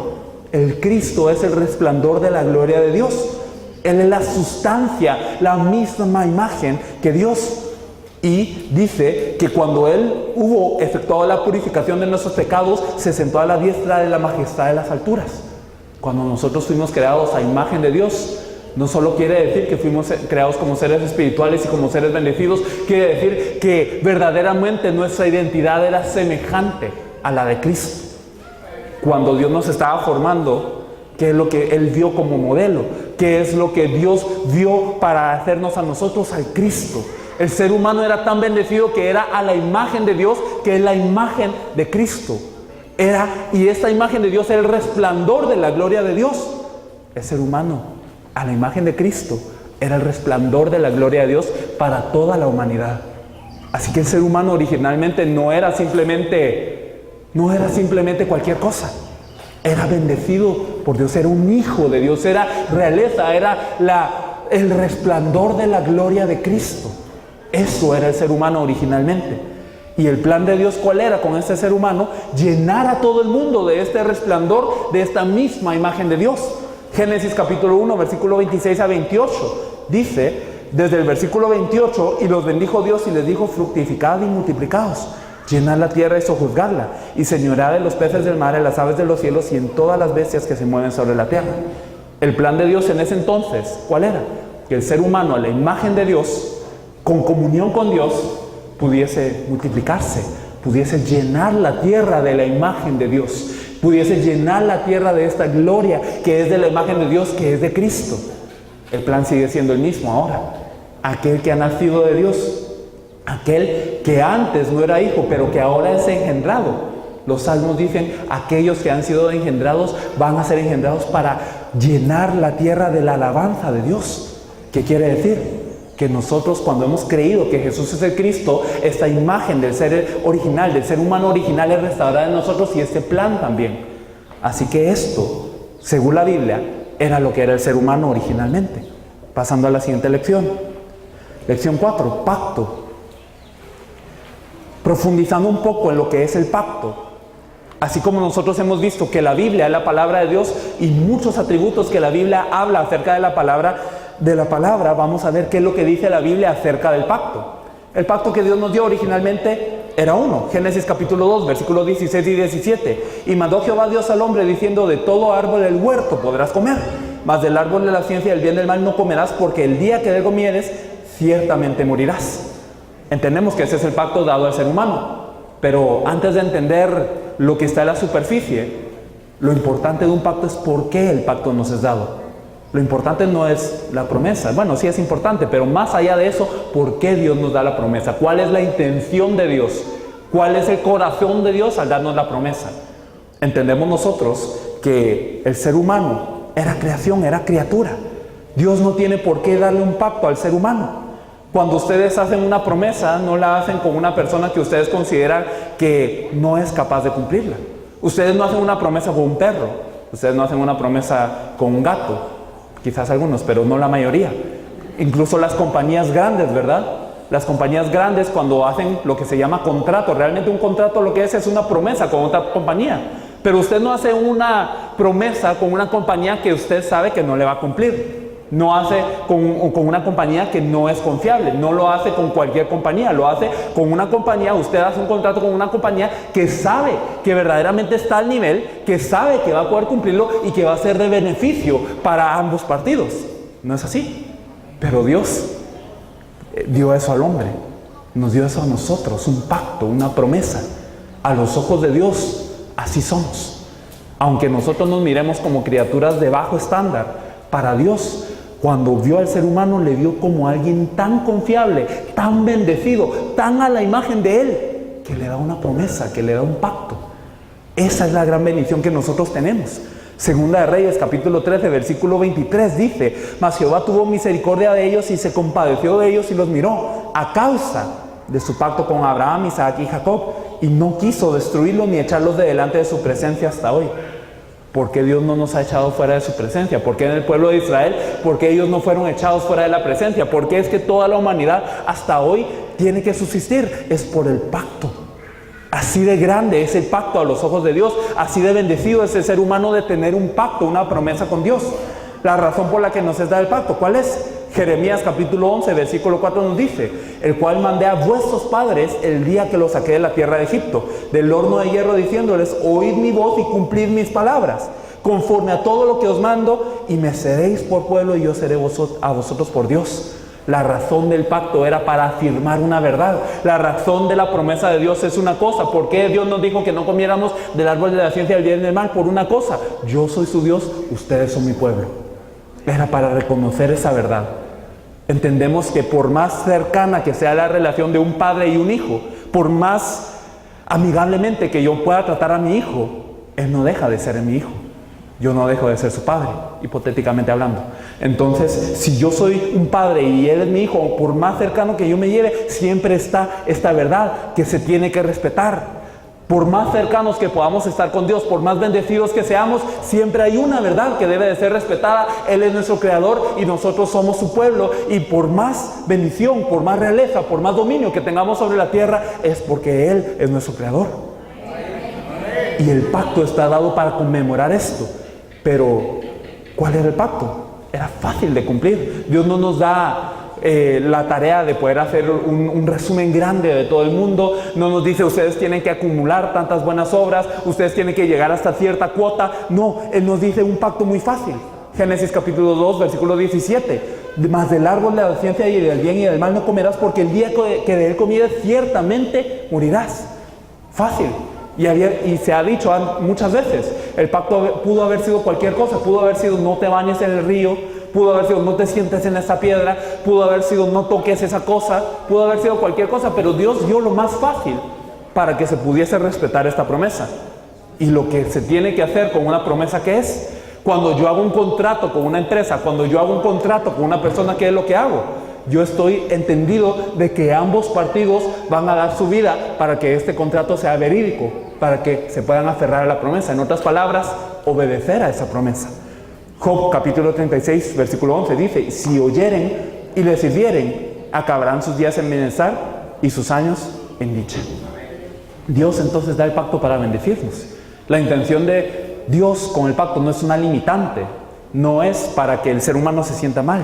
El Cristo es el resplandor de la gloria de Dios. Él es la sustancia, la misma imagen que Dios. Y dice que cuando Él hubo efectuado la purificación de nuestros pecados, se sentó a la diestra de la majestad de las alturas. Cuando nosotros fuimos creados a imagen de Dios, no solo quiere decir que fuimos creados como seres espirituales y como seres bendecidos, quiere decir que verdaderamente nuestra identidad era semejante a la de Cristo. Cuando Dios nos estaba formando, ¿qué es lo que Él vio como modelo? ¿Qué es lo que Dios vio para hacernos a nosotros al Cristo? El ser humano era tan bendecido que era a la imagen de Dios, que es la imagen de Cristo. Y esta imagen de Dios era el resplandor de la gloria de Dios. El ser humano, a la imagen de Cristo, era el resplandor de la gloria de Dios para toda la humanidad. Así que el ser humano originalmente no era simplemente cualquier cosa. Era bendecido por Dios, era un hijo de Dios, era realeza, era el resplandor de la gloria de Cristo. Eso era el ser humano originalmente. Y el plan de Dios, ¿cuál era con este ser humano? Llenar a todo el mundo de este resplandor, de esta misma imagen de Dios. Génesis capítulo 1, versículo 26 a 28. Dice, desde el versículo 28, y los bendijo Dios y les dijo, fructificad y multiplicaos, llenad la tierra y sojuzgadla, y señoread en los peces del mar, en las aves de los cielos y en todas las bestias que se mueven sobre la tierra. El plan de Dios en ese entonces, ¿cuál era? Que el ser humano, a la imagen de Dios, con comunión con Dios, pudiese multiplicarse, pudiese llenar la tierra de la imagen de Dios, pudiese llenar la tierra de esta gloria que es de la imagen de Dios, que es de Cristo. El plan sigue siendo el mismo ahora. Aquel que ha nacido de Dios, aquel que antes no era hijo, pero que ahora es engendrado. Los salmos dicen, aquellos que han sido engendrados van a ser engendrados para llenar la tierra de la alabanza de Dios. ¿Qué quiere decir? Que nosotros, cuando hemos creído que Jesús es el Cristo, esta imagen del ser original, del ser humano original, es restaurada en nosotros, y este plan también. Así que esto, según la Biblia, era lo que era el ser humano originalmente. Pasando a la siguiente lección. Lección 4, pacto. Profundizando un poco en lo que es el pacto. Así como nosotros hemos visto que la Biblia es la palabra de Dios y muchos atributos que la Biblia habla acerca de la palabra, vamos a ver qué es lo que dice la Biblia acerca del pacto. El pacto que Dios nos dio originalmente era uno. Génesis capítulo 2, versículos 16 y 17. Y mandó Jehová Dios al hombre diciendo, de todo árbol del huerto podrás comer, mas del árbol de la ciencia del bien y del mal no comerás, porque el día que de él comieres, ciertamente morirás. Entendemos que ese es el pacto dado al ser humano. Pero antes de entender lo que está en la superficie, lo importante de un pacto es por qué el pacto nos es dado. Lo importante no es la promesa. Bueno, sí es importante, pero más allá de eso, ¿por qué Dios nos da la promesa? ¿Cuál es la intención de Dios? ¿Cuál es el corazón de Dios al darnos la promesa? Entendemos nosotros que el ser humano era creación, era criatura. Dios no tiene por qué darle un pacto al ser humano. Cuando ustedes hacen una promesa, no la hacen con una persona que ustedes consideran que no es capaz de cumplirla. Ustedes no hacen una promesa con un perro. Ustedes no hacen una promesa con un gato. Quizás algunos, pero no la mayoría. Incluso las compañías grandes, ¿verdad? Las compañías grandes, cuando hacen lo que se llama contrato, realmente un contrato lo que es una promesa con otra compañía. Pero usted no hace una promesa con una compañía que usted sabe que no le va a cumplir. No hace con una compañía que no es confiable. No lo hace con cualquier compañía. Lo hace con una compañía. Usted hace un contrato con una compañía que sabe que verdaderamente está al nivel, que sabe que va a poder cumplirlo y que va a ser de beneficio para ambos partidos. ¿No es así? Pero Dios dio eso al hombre. Nos dio eso a nosotros. Un pacto, una promesa. A los ojos de Dios, así somos. Aunque nosotros nos miremos como criaturas de bajo estándar, para Dios, cuando vio al ser humano, le vio como alguien tan confiable, tan bendecido, tan a la imagen de Él, que le da una promesa, que le da un pacto. Esa es la gran bendición que nosotros tenemos. Segunda de Reyes, capítulo 13, versículo 23, dice, mas Jehová tuvo misericordia de ellos y se compadeció de ellos y los miró, a causa de su pacto con Abraham, Isaac y Jacob, y no quiso destruirlos ni echarlos de delante de su presencia hasta hoy. ¿Por qué Dios no nos ha echado fuera de su presencia? ¿Por qué en el pueblo de Israel? ¿Por qué ellos no fueron echados fuera de la presencia? ¿Por qué es que toda la humanidad hasta hoy tiene que subsistir? Es por el pacto. Así de grande es el pacto a los ojos de Dios. Así de bendecido es el ser humano de tener un pacto, una promesa con Dios. La razón por la que nos es dado el pacto, ¿cuál es? Jeremías capítulo 11, versículo 4 nos dice: el cual mandé a vuestros padres el día que los saqué de la tierra de Egipto, del horno de hierro, diciéndoles: oíd mi voz y cumplid mis palabras, conforme a todo lo que os mando, y me seréis por pueblo y yo seré a vosotros por Dios. La razón del pacto era para afirmar una verdad. La razón de la promesa de Dios es una cosa. ¿Por qué Dios nos dijo que no comiéramos del árbol de la ciencia del bien y del mal? Por una cosa: yo soy su Dios, ustedes son mi pueblo. Era para reconocer esa verdad. Entendemos que por más cercana que sea la relación de un padre y un hijo, por más amigablemente que yo pueda tratar a mi hijo, él no deja de ser mi hijo. Yo no dejo de ser su padre, hipotéticamente hablando. Entonces, si yo soy un padre y él es mi hijo, por más cercano que yo me lleve, siempre está esta verdad que se tiene que respetar. Por más cercanos que podamos estar con Dios, por más bendecidos que seamos, siempre hay una verdad que debe de ser respetada. Él es nuestro creador y nosotros somos su pueblo. Y por más bendición, por más realeza, por más dominio que tengamos sobre la tierra, es porque Él es nuestro creador. Y el pacto está dado para conmemorar esto. Pero, ¿cuál era el pacto? Era fácil de cumplir. Dios no nos da la tarea de poder hacer un resumen grande de todo el mundo. No nos dice: ustedes tienen que acumular tantas buenas obras, ustedes tienen que llegar hasta cierta cuota. No, Él nos dice un pacto muy fácil. Génesis capítulo 2, versículo 17: mas del árbol de la ciencia y del bien y del mal no comerás, porque el día que de él comieres ciertamente morirás. Fácil. Y se ha dicho muchas veces, el pacto pudo haber sido cualquier cosa. Pudo haber sido: no te bañes en el río. Pudo haber sido: no te sientes en esa piedra. Pudo haber sido: no toques esa cosa. Pudo haber sido cualquier cosa, pero Dios dio lo más fácil para que se pudiese respetar esta promesa. Y lo que se tiene que hacer con una promesa, ¿qué es? Cuando yo hago un contrato con una empresa, cuando yo hago un contrato con una persona, ¿qué es lo que hago? Yo estoy entendido de que ambos partidos van a dar su vida para que este contrato sea verídico, para que se puedan aferrar a la promesa. En otras palabras, obedecer a esa promesa. Job capítulo 36, versículo 11 dice: si oyeren y les sirvieren, acabarán sus días en bienestar y sus años en dicha. Dios entonces da el pacto para bendecirnos. La intención de Dios con el pacto no es una limitante, no es para que el ser humano se sienta mal.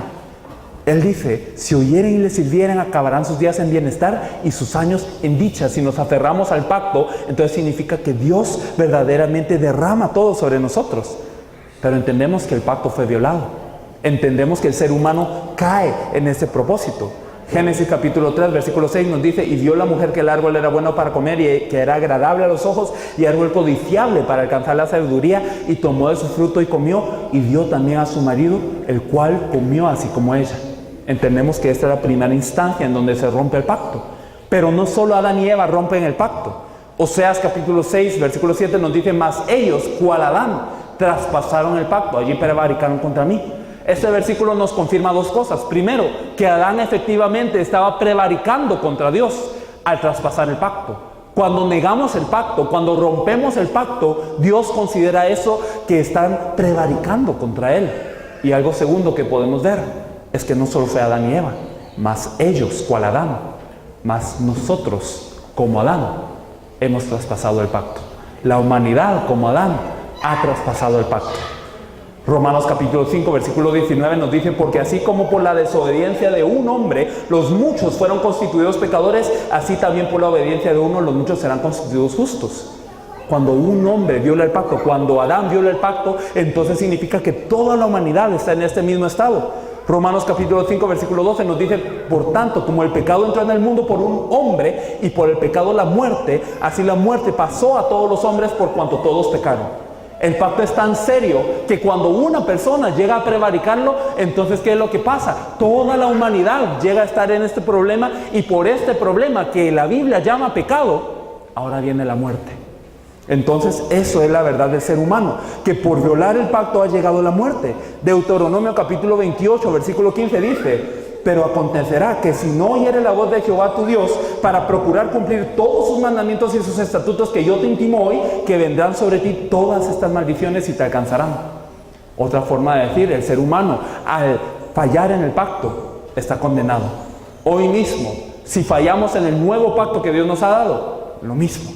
Él dice: si oyeren y les sirvieren, acabarán sus días en bienestar y sus años en dicha. Si nos aferramos al pacto, entonces significa que Dios verdaderamente derrama todo sobre nosotros. Pero entendemos que el pacto fue violado. Entendemos que el ser humano cae en ese propósito. Génesis capítulo 3, versículo 6 nos dice: y vio la mujer que el árbol era bueno para comer y que era agradable a los ojos y árbol codiciable para alcanzar la sabiduría, y tomó de su fruto y comió, y dio también a su marido, el cual comió así como ella. Entendemos que esta es la primera instancia en donde se rompe el pacto. Pero no solo Adán y Eva rompen el pacto. Oseas capítulo 6, versículo 7 nos dice: mas ellos, cual Adán, traspasaron el pacto, allí prevaricaron contra mí. Este versículo nos confirma dos cosas. Primero, que Adán efectivamente estaba prevaricando contra Dios al traspasar el pacto. Cuando negamos el pacto, cuando rompemos el pacto, Dios considera eso que están prevaricando contra Él. Y algo segundo que podemos ver es que no solo fue Adán y Eva, mas ellos, cual Adán, mas nosotros, como Adán, hemos traspasado el pacto. La humanidad, como Adán, ha traspasado el pacto. Romanos capítulo 5, versículo 19 nos dice: porque así como por la desobediencia de un hombre los muchos fueron constituidos pecadores, así también por la obediencia de uno los muchos serán constituidos justos. Cuando un hombre viola el pacto, cuando Adán viola el pacto, entonces significa que toda la humanidad está en este mismo estado. Romanos capítulo 5, versículo 12 nos dice: por tanto, como el pecado entró en el mundo por un hombre, y por el pecado la muerte, así la muerte pasó a todos los hombres por cuanto todos pecaron. El pacto es tan serio que cuando una persona llega a prevaricarlo, entonces ¿qué es lo que pasa? Toda la humanidad llega a estar en este problema, y por este problema que la Biblia llama pecado, ahora viene la muerte. Entonces eso es la verdad del ser humano, que por violar el pacto ha llegado la muerte. Deuteronomio capítulo 28, versículo 15 dice: pero acontecerá que si no oyere la voz de Jehová tu Dios para procurar cumplir todos sus mandamientos y sus estatutos que yo te intimo hoy, que vendrán sobre ti todas estas maldiciones y te alcanzarán. Otra forma de decir, el ser humano al fallar en el pacto está condenado. Hoy mismo, si fallamos en el nuevo pacto que Dios nos ha dado, lo mismo.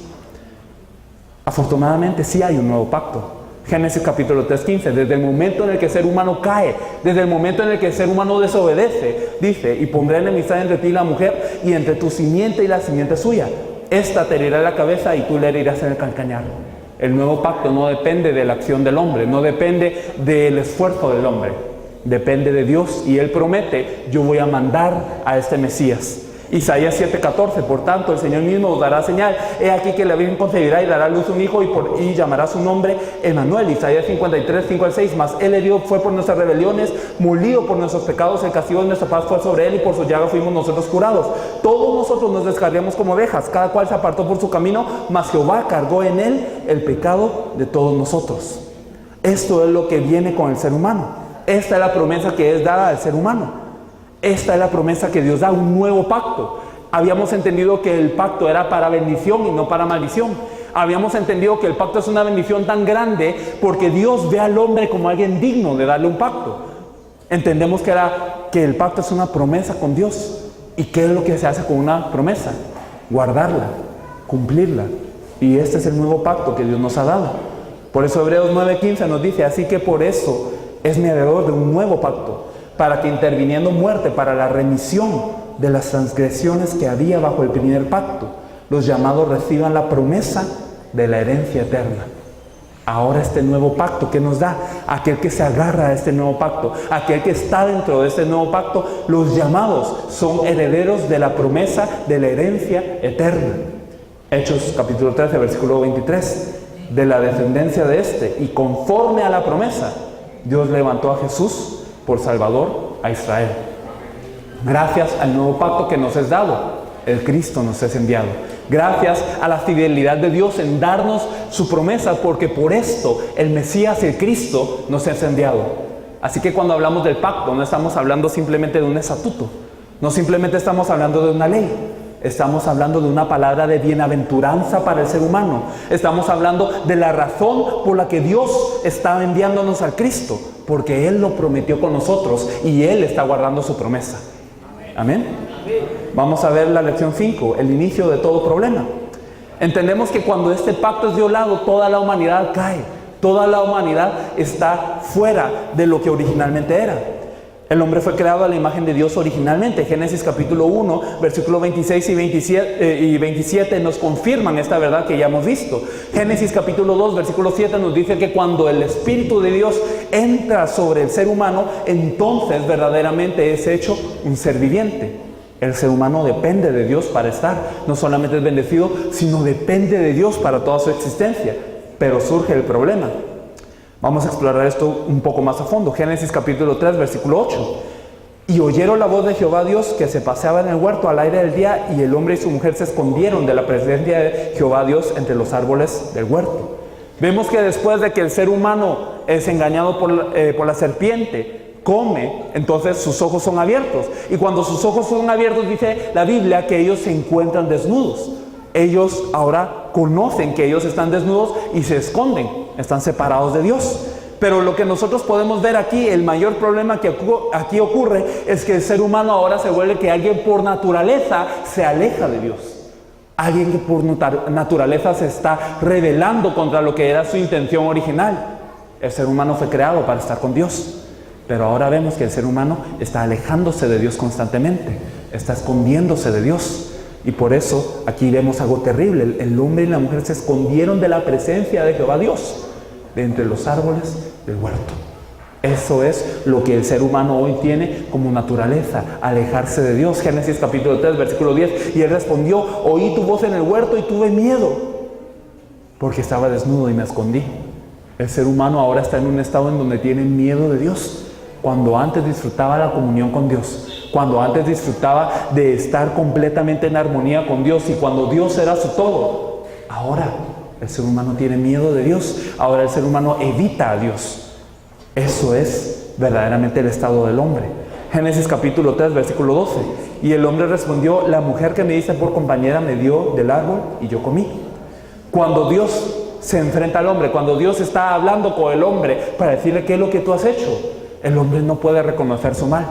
Afortunadamente sí hay un nuevo pacto. Génesis capítulo 3:15, desde el momento en el que el ser humano cae, desde el momento en el que el ser humano desobedece, dice: y pondré enemistad entre ti y la mujer, y entre tu simiente y la simiente suya. Esta te herirá la cabeza y tú le herirás en el calcañar. El nuevo pacto no depende de la acción del hombre, no depende del esfuerzo del hombre, depende de Dios, y Él promete: yo voy a mandar a este Mesías. Isaías 7:14, por tanto el Señor mismo os dará señal: he aquí que la Virgen concebirá y dará a luz un hijo, y llamará su nombre Emmanuel. Isaías 53, 5-6, mas Él herido fue por nuestras rebeliones, molido por nuestros pecados, el castigo de nuestra paz fue sobre Él, y por su llaga fuimos nosotros curados. Todos nosotros nos descarriamos como ovejas, cada cual se apartó por su camino, mas Jehová cargó en Él el pecado de todos nosotros. Esto es lo que viene con el ser humano. Esta es la promesa que es dada al ser humano. Esta es la promesa que Dios da, un nuevo pacto. Habíamos entendido que el pacto era para bendición y no para maldición. Habíamos entendido que el pacto es una bendición tan grande porque Dios ve al hombre como alguien digno de darle un pacto. Entendemos que el pacto es una promesa con Dios. ¿Y qué es lo que se hace con una promesa? Guardarla, cumplirla. Y este es el nuevo pacto que Dios nos ha dado. Por eso Hebreos 9:15 nos dice: así que por eso es mediador de un nuevo pacto, para que interviniendo muerte para la remisión de las transgresiones que había bajo el primer pacto, los llamados reciban la promesa de la herencia eterna. Ahora este nuevo pacto, ¿qué nos da? Aquel que se agarra a este nuevo pacto, aquel que está dentro de este nuevo pacto, los llamados son herederos de la promesa de la herencia eterna. Hechos capítulo 13, versículo 23, de la descendencia de este, y conforme a la promesa, Dios levantó a Jesús por Salvador a Israel. Gracias al nuevo pacto que nos es dado, el Cristo nos es enviado. Gracias a la fidelidad de Dios en darnos su promesa, porque por esto el Mesías, el Cristo, nos es enviado. Así que cuando hablamos del pacto, no estamos hablando simplemente de un estatuto, no simplemente estamos hablando de una ley. Estamos hablando de una palabra de bienaventuranza para el ser humano. Estamos hablando de la razón por la que Dios está enviándonos al Cristo, porque Él lo prometió con nosotros y Él está guardando su promesa. Amén. Vamos a ver la lección 5, el inicio de todo problema. Entendemos que cuando este pacto es violado, toda la humanidad cae. Toda la humanidad está fuera de lo que originalmente era. El hombre fue creado a la imagen de Dios originalmente. Génesis capítulo 1, versículos 26 y 27 nos confirman esta verdad que ya hemos visto. Génesis capítulo 2, versículo 7 nos dice que cuando el Espíritu de Dios entra sobre el ser humano, entonces verdaderamente es hecho un ser viviente. El ser humano depende de Dios para estar. No solamente es bendecido, sino depende de Dios para toda su existencia. Pero surge el problema. Vamos a explorar esto un poco más a fondo. Génesis capítulo 3, versículo 8. Y oyeron la voz de Jehová Dios que se paseaba en el huerto al aire del día, y el hombre y su mujer se escondieron de la presencia de Jehová Dios entre los árboles del huerto. Vemos que después de que el ser humano es engañado por la serpiente, come, entonces sus ojos son abiertos. Y cuando sus ojos son abiertos, dice la Biblia que ellos se encuentran desnudos. Ellos ahora conocen que ellos están desnudos y se esconden, están separados de Dios. Pero lo que nosotros podemos ver aquí, el mayor problema que aquí ocurre, es que el ser humano ahora se vuelve que alguien por naturaleza se aleja de Dios. Alguien que por naturaleza se está rebelando contra lo que era su intención original. El ser humano fue creado para estar con Dios, pero ahora vemos que el ser humano está alejándose de Dios constantemente, está escondiéndose de Dios. Y por eso aquí vemos algo terrible. El hombre y la mujer se escondieron de la presencia de Jehová Dios, de entre los árboles del huerto. Eso es lo que el ser humano hoy tiene como naturaleza, alejarse de Dios. Génesis capítulo 3, versículo 10. Y él respondió: oí tu voz en el huerto y tuve miedo, porque estaba desnudo y me escondí. El ser humano ahora está en un estado en donde tiene miedo de Dios, cuando antes disfrutaba la comunión con Dios, cuando antes disfrutaba de estar completamente en armonía con Dios y cuando Dios era su todo. Ahora el ser humano tiene miedo de Dios, ahora el ser humano evita a Dios. Eso es verdaderamente el estado del hombre. Génesis capítulo 3, versículo 12. Y el hombre respondió: la mujer que me diste por compañera me dio del árbol y yo comí. Cuando Dios se enfrenta al hombre, cuando Dios está hablando con el hombre para decirle qué es lo que tú has hecho, el hombre no puede reconocer su mal.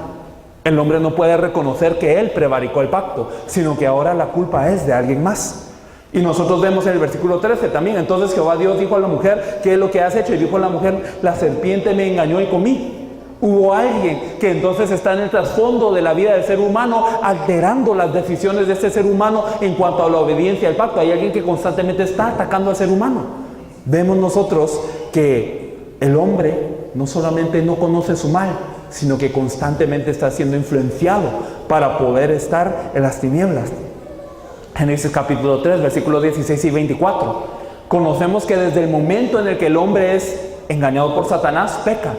El hombre no puede reconocer que él prevaricó el pacto, sino que ahora la culpa es de alguien más. Y nosotros vemos en el versículo 13 también, entonces Jehová Dios dijo a la mujer, ¿qué es lo que has hecho? Y dijo la mujer, la serpiente me engañó y comí. Hubo alguien que entonces está en el trasfondo de la vida del ser humano, alterando las decisiones de este ser humano en cuanto a la obediencia al pacto. Hay alguien que constantemente está atacando al ser humano. Vemos nosotros que el hombre no solamente no conoce su mal, sino que constantemente está siendo influenciado para poder estar en las tinieblas. Génesis capítulo 3, versículos 16 y 24. Conocemos que desde el momento en el que el hombre es engañado por Satanás, peca.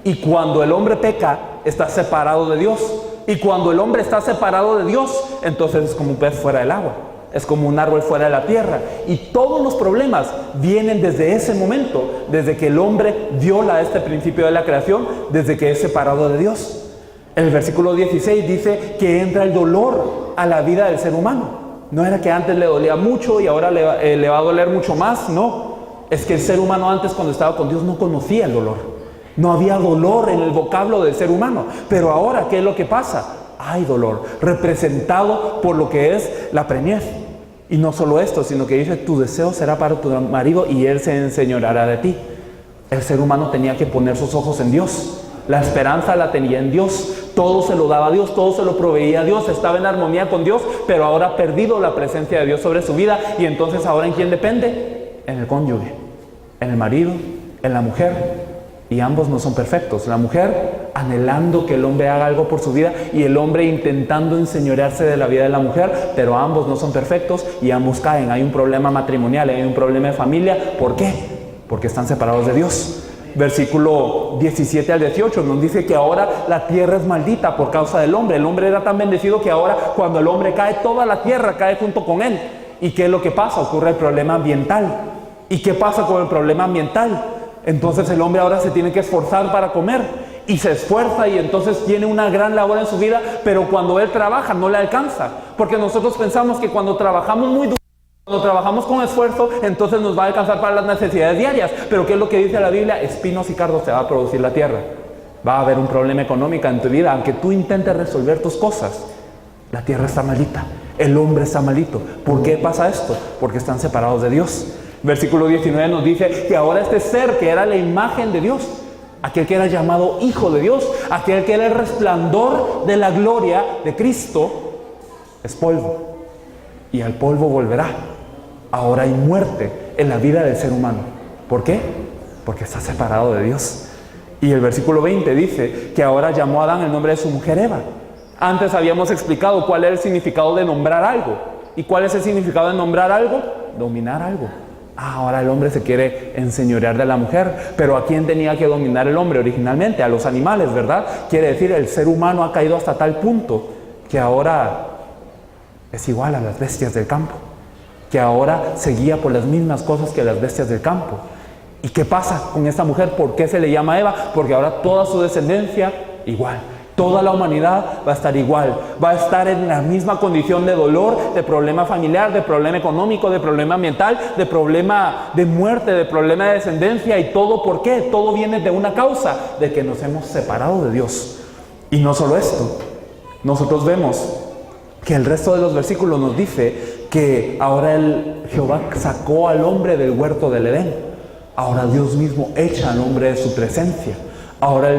Y cuando el hombre peca, está separado de Dios. Y cuando el hombre está separado de Dios, entonces es como un pez fuera del agua. Es como un árbol fuera de la tierra. Y todos los problemas vienen desde ese momento, desde que el hombre viola este principio de la creación, desde que es separado de Dios. El versículo 16 dice que entra el dolor a la vida del ser humano. No era que antes le dolía mucho y ahora le va a doler mucho más, no. Es que el ser humano antes, cuando estaba con Dios, no conocía el dolor. No había dolor en el vocablo del ser humano. Pero ahora, ¿qué es lo que pasa? Hay dolor, representado por lo que es la preñez. Y no solo esto, sino que dice, tu deseo será para tu marido y él se enseñoreará de ti. El ser humano tenía que poner sus ojos en Dios. La esperanza la tenía en Dios. Todo se lo daba a Dios, todo se lo proveía a Dios. Estaba en armonía con Dios, pero ahora ha perdido la presencia de Dios sobre su vida. Y entonces, ¿ahora en quién depende? En el cónyuge, en el marido, en la mujer. Y ambos no son perfectos. La mujer anhelando que el hombre haga algo por su vida y el hombre intentando enseñorearse de la vida de la mujer, pero ambos no son perfectos y ambos caen. Hay un problema matrimonial, hay un problema de familia. ¿Por qué? Porque están separados de Dios. Versículo 17 al 18 nos dice que ahora la tierra es maldita por causa del hombre. El hombre era tan bendecido que ahora, cuando el hombre cae, toda la tierra cae junto con él. ¿Y qué es lo que pasa? Ocurre el problema ambiental. ¿Y qué pasa con el problema ambiental? Entonces el hombre ahora se tiene que esforzar para comer y se esfuerza y entonces tiene una gran labor en su vida, pero cuando él trabaja no le alcanza, porque nosotros pensamos que cuando trabajamos muy duro, cuando trabajamos con esfuerzo, entonces nos va a alcanzar para las necesidades diarias. Pero ¿qué es lo que dice la Biblia? Espinos y cardos te va a producir la tierra. Va a haber un problema económico en tu vida, aunque tú intentes resolver tus cosas. La tierra está malita, el hombre está malito. ¿Por qué pasa esto? Porque están separados de Dios. Versículo 19 nos dice que ahora este ser que era la imagen de Dios, aquel que era llamado Hijo de Dios, aquel que era el resplandor de la gloria de Cristo, es polvo. Y al polvo volverá. Ahora hay muerte en la vida del ser humano. ¿Por qué? Porque está separado de Dios. Y el versículo 20 dice que ahora llamó a Adán el nombre de su mujer Eva. Antes habíamos explicado cuál era el significado de nombrar algo. ¿Y cuál es el significado de nombrar algo? Dominar algo. Ahora el hombre se quiere enseñorear de la mujer. Pero ¿a quién tenía que dominar el hombre originalmente? A los animales, ¿verdad? Quiere decir, el ser humano ha caído hasta tal punto que ahora es igual a las bestias del campo, que ahora se guía por las mismas cosas que las bestias del campo. ¿Y qué pasa con esta mujer? ¿Por qué se le llama Eva? Porque ahora toda su descendencia igual. Toda la humanidad va a estar igual, va a estar en la misma condición de dolor, de problema familiar, de problema económico, de problema ambiental, de problema de muerte, de problema de descendencia. ¿Y todo por qué? Todo viene de una causa, de que nos hemos separado de Dios. Y no solo esto, nosotros vemos que el resto de los versículos nos dice que ahora Jehová sacó al hombre del huerto del Edén. Ahora Dios mismo echa al hombre de su presencia. Ahora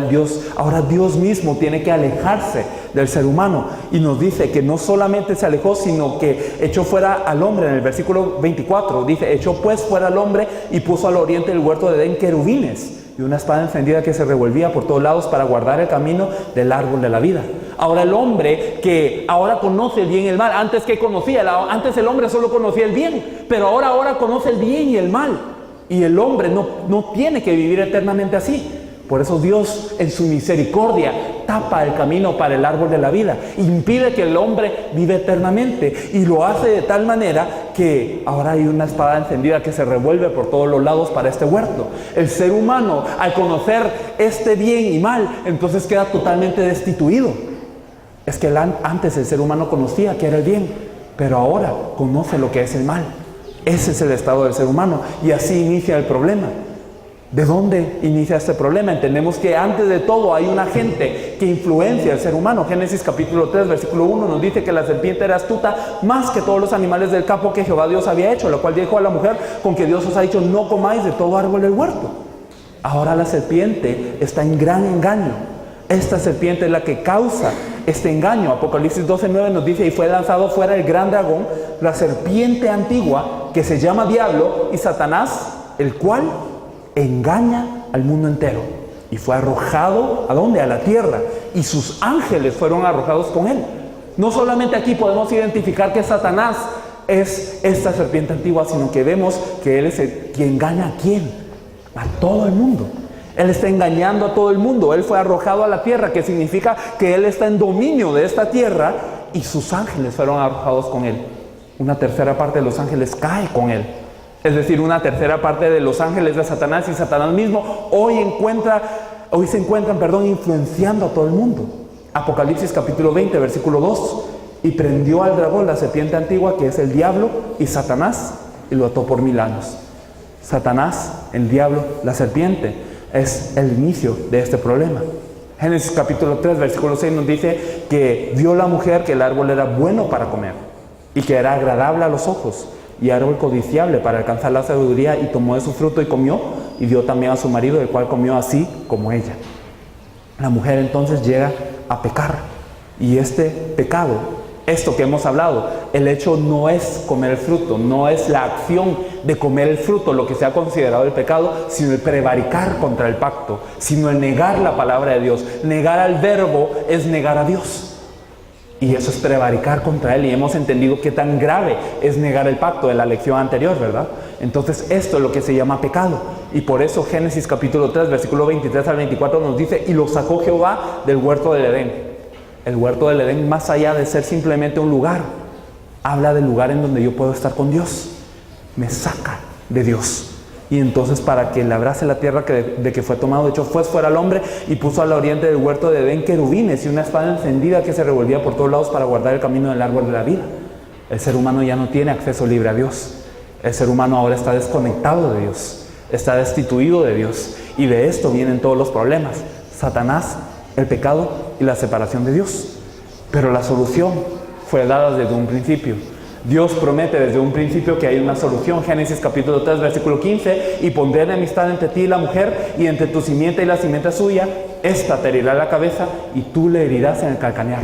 Dios mismo tiene que alejarse del ser humano. Y nos dice que no solamente se alejó, sino que echó fuera al hombre. En el versículo 24 dice, echó pues fuera al hombre y puso al oriente del huerto de Edén querubines y una espada encendida que se revolvía por todos lados para guardar el camino del árbol de la vida. Ahora el hombre que ahora conoce el bien y el mal, antes que conocía, antes el hombre solo conocía el bien, pero ahora conoce el bien y el mal. Y el hombre no tiene que vivir eternamente así. Por eso Dios en su misericordia tapa el camino para el árbol de la vida, impide que el hombre viva eternamente y lo hace de tal manera que ahora hay una espada encendida que se revuelve por todos los lados para este huerto. El ser humano, al conocer este bien y mal, entonces queda totalmente destituido. Es que antes el ser humano conocía que era el bien, pero ahora conoce lo que es el mal. Ese es el estado del ser humano y así inicia el problema. ¿De dónde inicia este problema? Entendemos que antes de todo hay un agente que influencia al ser humano. Génesis capítulo 3, versículo 1 nos dice que la serpiente era astuta más que todos los animales del campo que Jehová Dios había hecho, lo cual dijo a la mujer: con que Dios os ha dicho, no comáis de todo árbol del huerto. Ahora la serpiente está en gran engaño. Esta serpiente es la que causa este engaño. Apocalipsis 12:9 nos dice: y fue lanzado fuera el gran dragón, la serpiente antigua, que se llama Diablo y Satanás, el cual engaña al mundo entero. Y fue arrojado, ¿a dónde? A la tierra. Y sus ángeles fueron arrojados con él. No solamente aquí podemos identificar que Satanás es esta serpiente antigua, sino que vemos que él es el que engaña a quién, a todo el mundo. Él está engañando a todo el mundo. Él fue arrojado a la tierra, que significa que él está en dominio de esta tierra, y sus ángeles fueron arrojados con él. Una tercera parte de los ángeles cae con él. Es decir, una tercera parte de los ángeles de Satanás y Satanás mismo hoy se encuentran influenciando a todo el mundo. Apocalipsis capítulo 20, versículo 2. Y prendió al dragón, la serpiente antigua, que es el diablo y Satanás, y lo ató por 1000 años. Satanás, el diablo, la serpiente, es el inicio de este problema. Génesis capítulo 3, versículo 6 nos dice que vio la mujer que el árbol era bueno para comer y que era agradable a los ojos y árbol codiciable para alcanzar la sabiduría, y tomó de su fruto y comió, y dio también a su marido, el cual comió así como ella. La mujer entonces llega a pecar, y este pecado, esto que hemos hablado, el hecho no es comer el fruto, no es la acción de comer el fruto lo que se ha considerado el pecado, sino el prevaricar contra el pacto, sino el negar la palabra de Dios. Negar al verbo es negar a Dios. Y eso es prevaricar contra Él, y hemos entendido qué tan grave es negar el pacto de la lección anterior, ¿verdad? Entonces esto es lo que se llama pecado, y por eso Génesis capítulo 3, versículo 23 al 24 nos dice: y lo sacó Jehová del huerto del Edén. El huerto del Edén, más allá de ser simplemente un lugar, habla del lugar en donde yo puedo estar con Dios. Me saca de Dios. Y entonces, para que labrase la tierra de que fue tomado, echó fuera al hombre, y puso al oriente del huerto de Edén querubines y una espada encendida que se revolvía por todos lados para guardar el camino del árbol de la vida. El ser humano ya no tiene acceso libre a Dios. El ser humano ahora está desconectado de Dios, está destituido de Dios, y de esto vienen todos los problemas: Satanás, el pecado y la separación de Dios. Pero la solución fue dada desde un principio. Dios promete desde un principio que hay una solución. Génesis capítulo 3, versículo 15: y pondré enemistad entre ti y la mujer, y entre tu simiente y la simiente suya. Esta te herirá la cabeza, y tú le herirás en el calcañar.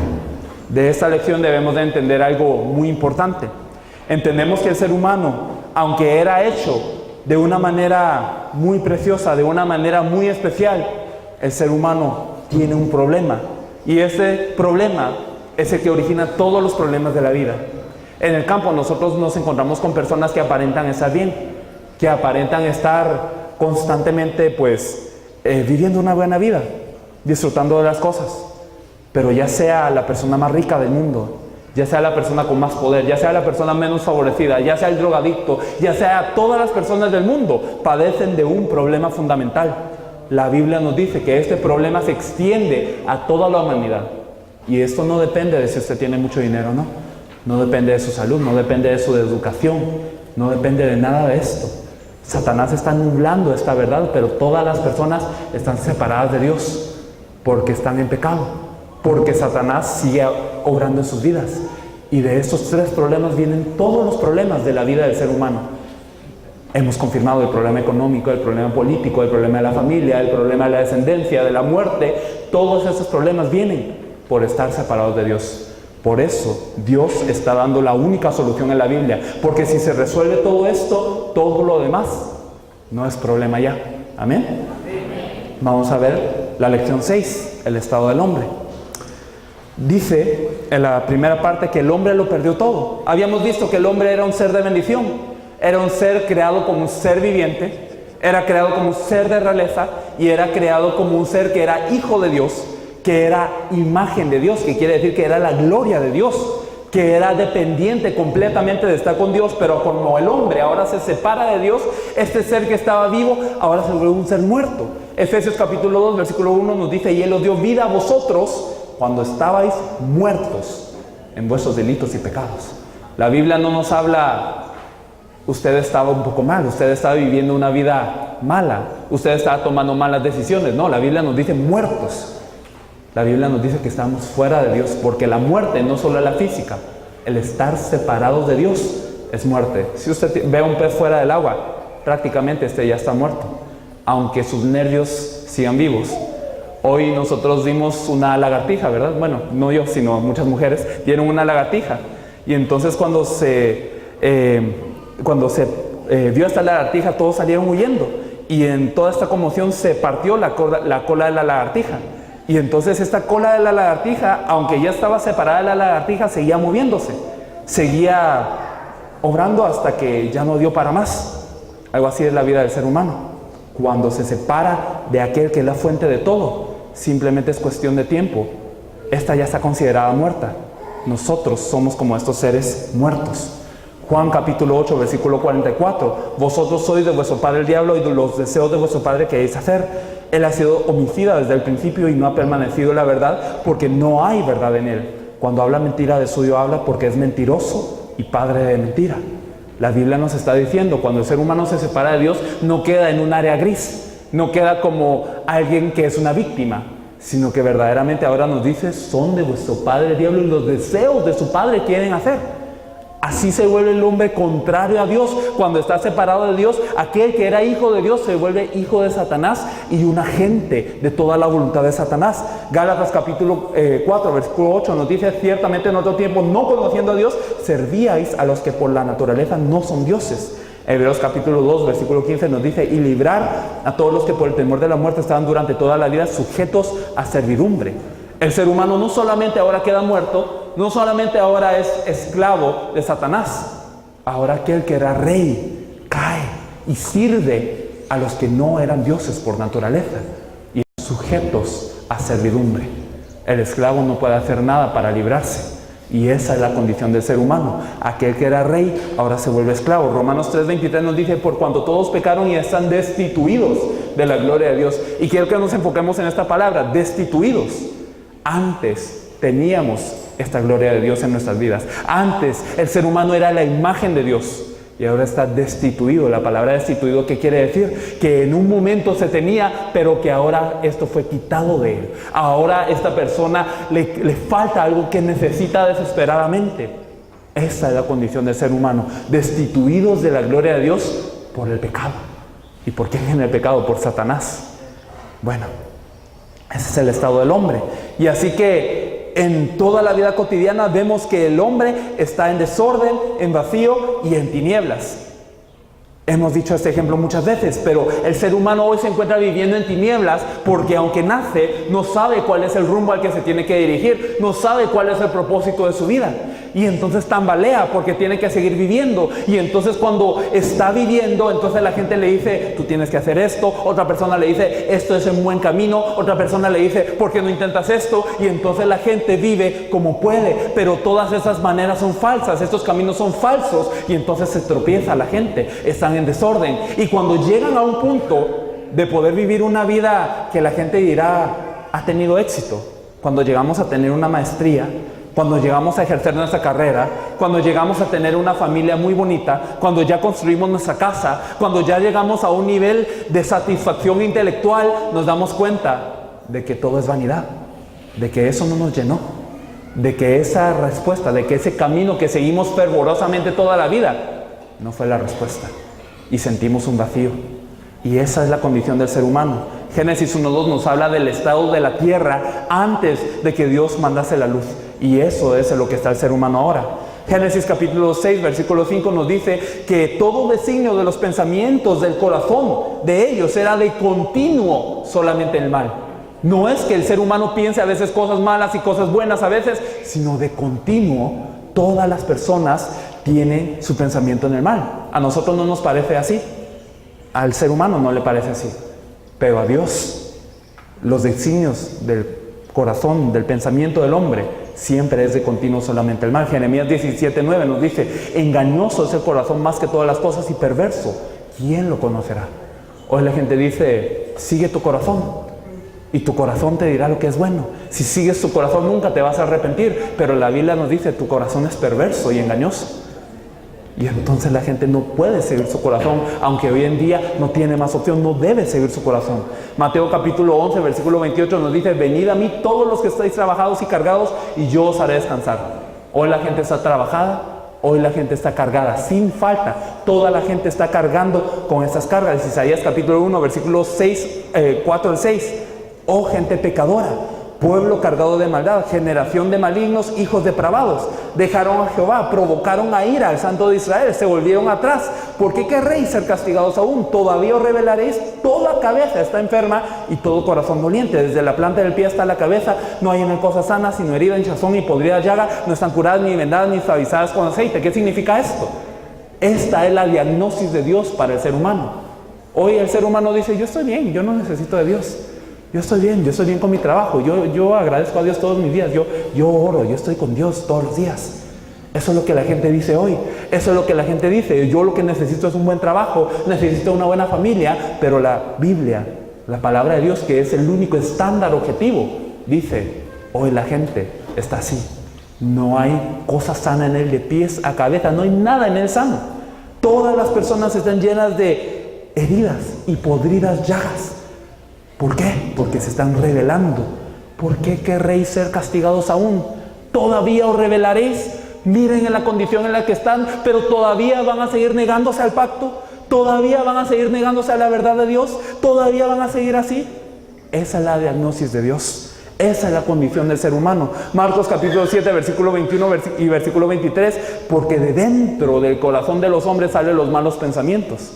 De esta lección debemos de entender algo muy importante. Entendemos que el ser humano, aunque era hecho de una manera muy preciosa, de una manera muy especial, el ser humano tiene un problema, y ese problema es el que origina todos los problemas de la vida. En el campo nosotros nos encontramos con personas que aparentan estar bien, que aparentan estar constantemente viviendo una buena vida, disfrutando de las cosas. Pero ya sea la persona más rica del mundo, ya sea la persona con más poder, ya sea la persona menos favorecida, ya sea el drogadicto, ya sea todas las personas del mundo, padecen de un problema fundamental. La Biblia nos dice que este problema se extiende a toda la humanidad. Y esto no depende de si usted tiene mucho dinero o no. No depende de su salud, no depende de su educación, no depende de nada de esto. Satanás está nublando esta verdad, pero todas las personas están separadas de Dios porque están en pecado, porque Satanás sigue obrando en sus vidas. Y de estos tres problemas vienen todos los problemas de la vida del ser humano. Hemos confirmado el problema económico, el problema político, el problema de la familia, el problema de la descendencia, de la muerte. Todos esos problemas vienen por estar separados de Dios. Por eso Dios está dando la única solución en la Biblia, porque si se resuelve todo esto, todo lo demás no es problema ya. ¿Amén? Vamos a ver la lección 6, el estado del hombre. Dice en la primera parte que el hombre lo perdió todo. Habíamos visto que el hombre era un ser de bendición, era un ser creado como un ser viviente, era creado como un ser de realeza, y era creado como un ser que era hijo de Dios, que era imagen de Dios, que quiere decir que era la gloria de Dios, que era dependiente completamente de estar con Dios. Pero como el hombre ahora se separa de Dios, este ser que estaba vivo ahora se vuelve un ser muerto. Efesios capítulo 2, versículo 1 nos dice: y Él os dio vida a vosotros cuando estabais muertos en vuestros delitos y pecados. La Biblia no nos habla usted estaba un poco mal, usted estaba viviendo una vida mala, usted estaba tomando malas decisiones. No, la Biblia nos dice muertos. La Biblia nos dice que estamos fuera de Dios, porque la muerte no solo es la física, el estar separados de Dios es muerte. Si usted ve a un pez fuera del agua, prácticamente este ya está muerto, aunque sus nervios sigan vivos. Hoy nosotros vimos una lagartija, ¿verdad? Bueno, no yo, sino muchas mujeres vieron una lagartija. Y entonces cuando se vio esta lagartija, todos salieron huyendo. Y en toda esta conmoción se partió la cola de la lagartija. Y entonces esta cola de la lagartija, aunque ya estaba separada de la lagartija, seguía moviéndose. Seguía obrando hasta que ya no dio para más. Algo así es la vida del ser humano. Cuando se separa de aquel que es la fuente de todo, simplemente es cuestión de tiempo. Esta ya está considerada muerta. Nosotros somos como estos seres muertos. Juan capítulo 8, versículo 44. Vosotros sois de vuestro padre el diablo y de los deseos de vuestro padre queréis hacer. Él ha sido homicida desde el principio y no ha permanecido en la verdad, porque no hay verdad en él. Cuando habla mentira, de suyo habla, porque es mentiroso y padre de mentira. La Biblia nos está diciendo, cuando el ser humano se separa de Dios, no queda en un área gris, no queda como alguien que es una víctima, sino que verdaderamente ahora nos dice, son de vuestro padre el diablo y los deseos de su padre quieren hacer. Así se vuelve el hombre contrario a Dios. Cuando está separado de Dios, aquel que era hijo de Dios se vuelve hijo de Satanás y un agente de toda la voluntad de Satanás. Gálatas capítulo 4, versículo 8 nos dice, ciertamente en otro tiempo, no conociendo a Dios, servíais a los que por la naturaleza no son dioses. Hebreos capítulo 2, versículo 15 nos dice, y librar a todos los que por el temor de la muerte estaban durante toda la vida sujetos a servidumbre. El ser humano no solamente ahora queda muerto, no solamente ahora es esclavo de Satanás, ahora aquel que era rey cae y sirve a los que no eran dioses por naturaleza y sujetos a servidumbre. El esclavo no puede hacer nada para librarse. Y esa es la condición del ser humano. Aquel que era rey ahora se vuelve esclavo. Romanos 3:23 nos dice, por cuanto todos pecaron y están destituidos de la gloria de Dios. Y quiero que nos enfoquemos en esta palabra, destituidos. Antes teníamos esta gloria de Dios en nuestras vidas. Antes el ser humano era la imagen de Dios y ahora está destituido. La palabra destituido, ¿qué quiere decir? Que en un momento se tenía, pero que ahora esto fue quitado de él. Ahora esta persona le falta algo que necesita desesperadamente. Esa es la condición del ser humano, destituidos de la gloria de Dios por el pecado. ¿Y por qué en el pecado? Por Satanás. Bueno, ese es el estado del hombre. Y así que en toda la vida cotidiana vemos que el hombre está en desorden, en vacío y en tinieblas. Hemos dicho este ejemplo muchas veces, pero el ser humano hoy se encuentra viviendo en tinieblas porque aunque nace, no sabe cuál es el rumbo al que se tiene que dirigir, no sabe cuál es el propósito de su vida. Y entonces tambalea porque tiene que seguir viviendo. Y entonces cuando está viviendo, entonces la gente le dice, tú tienes que hacer esto. Otra persona le dice, esto es un buen camino. Otra persona le dice, ¿por qué no intentas esto? Y entonces la gente vive como puede. Pero todas esas maneras son falsas. Estos caminos son falsos. Y entonces se tropieza la gente. Están en desorden. Y cuando llegan a un punto de poder vivir una vida que la gente dirá, ha tenido éxito. Cuando llegamos a tener una maestría, cuando llegamos a ejercer nuestra carrera, cuando llegamos a tener una familia muy bonita, cuando ya construimos nuestra casa, cuando ya llegamos a un nivel de satisfacción intelectual, nos damos cuenta de que todo es vanidad, de que eso no nos llenó, de que esa respuesta, de que ese camino que seguimos fervorosamente toda la vida, no fue la respuesta. Y sentimos un vacío. Y esa es la condición del ser humano. Génesis 1:2 nos habla del estado de la tierra antes de que Dios mandase la luz. Y eso es en lo que está el ser humano ahora. Génesis capítulo 6, versículo 5 nos dice que todo designio de los pensamientos del corazón de ellos era de continuo solamente el mal. No es que el ser humano piense a veces cosas malas y cosas buenas a veces, sino de continuo todas las personas tienen su pensamiento en el mal. A nosotros no nos parece así. Al ser humano no le parece así. Pero a Dios, los designios del corazón, del pensamiento del hombre, siempre es de continuo solamente el mal. Jeremías 17:9 nos dice, engañoso es el corazón más que todas las cosas y perverso, ¿quién lo conocerá? Hoy la gente dice, sigue tu corazón y tu corazón te dirá lo que es bueno. Si sigues tu corazón nunca te vas a arrepentir, pero la Biblia nos dice, tu corazón es perverso y engañoso. Y entonces la gente no puede seguir su corazón, aunque hoy en día no tiene más opción, no debe seguir su corazón. Mateo capítulo 11, versículo 28 nos dice: venid a mí todos los que estáis trabajados y cargados, y yo os haré descansar. Hoy la gente está trabajada, hoy la gente está cargada, sin falta. Toda la gente está cargando con estas cargas. Isaías capítulo 1, versículos 4 al 6. Oh gente pecadora, pueblo cargado de maldad, generación de malignos, hijos depravados, dejaron a Jehová, provocaron a ira al Santo de Israel, se volvieron atrás. ¿Por qué querréis ser castigados aún? Todavía os rebelaréis. Toda cabeza está enferma y todo corazón doliente. Desde la planta del pie hasta la cabeza no hay en él cosa sana, sino herida, hinchazón y podrida llaga. No están curadas ni vendadas ni suavizadas con aceite. ¿Qué significa esto? Esta es la diagnosis de Dios para el ser humano. Hoy el ser humano dice: yo estoy bien, yo no necesito de Dios. Yo estoy bien con mi trabajo, yo agradezco a Dios todos mis días, yo oro, yo estoy con Dios todos los días. Eso es lo que la gente dice hoy, eso es lo que la gente dice: yo lo que necesito es un buen trabajo, necesito una buena familia. Pero la Biblia, la palabra de Dios, que es el único estándar objetivo, dice: hoy la gente está así. No hay cosa sana en él de pies a cabeza, no hay nada en él sano. Todas las personas están llenas de heridas y podridas llagas. ¿Por qué? Porque se están rebelando. ¿Por qué querréis ser castigados aún? ¿Todavía os rebelaréis? Miren en la condición en la que están, pero todavía van a seguir negándose al pacto. ¿Todavía van a seguir negándose a la verdad de Dios? ¿Todavía van a seguir así? Esa es la diagnosis de Dios. Esa es la condición del ser humano. Marcos capítulo 7, versículo 21 y versículo 23. Porque de dentro del corazón de los hombres salen los malos pensamientos.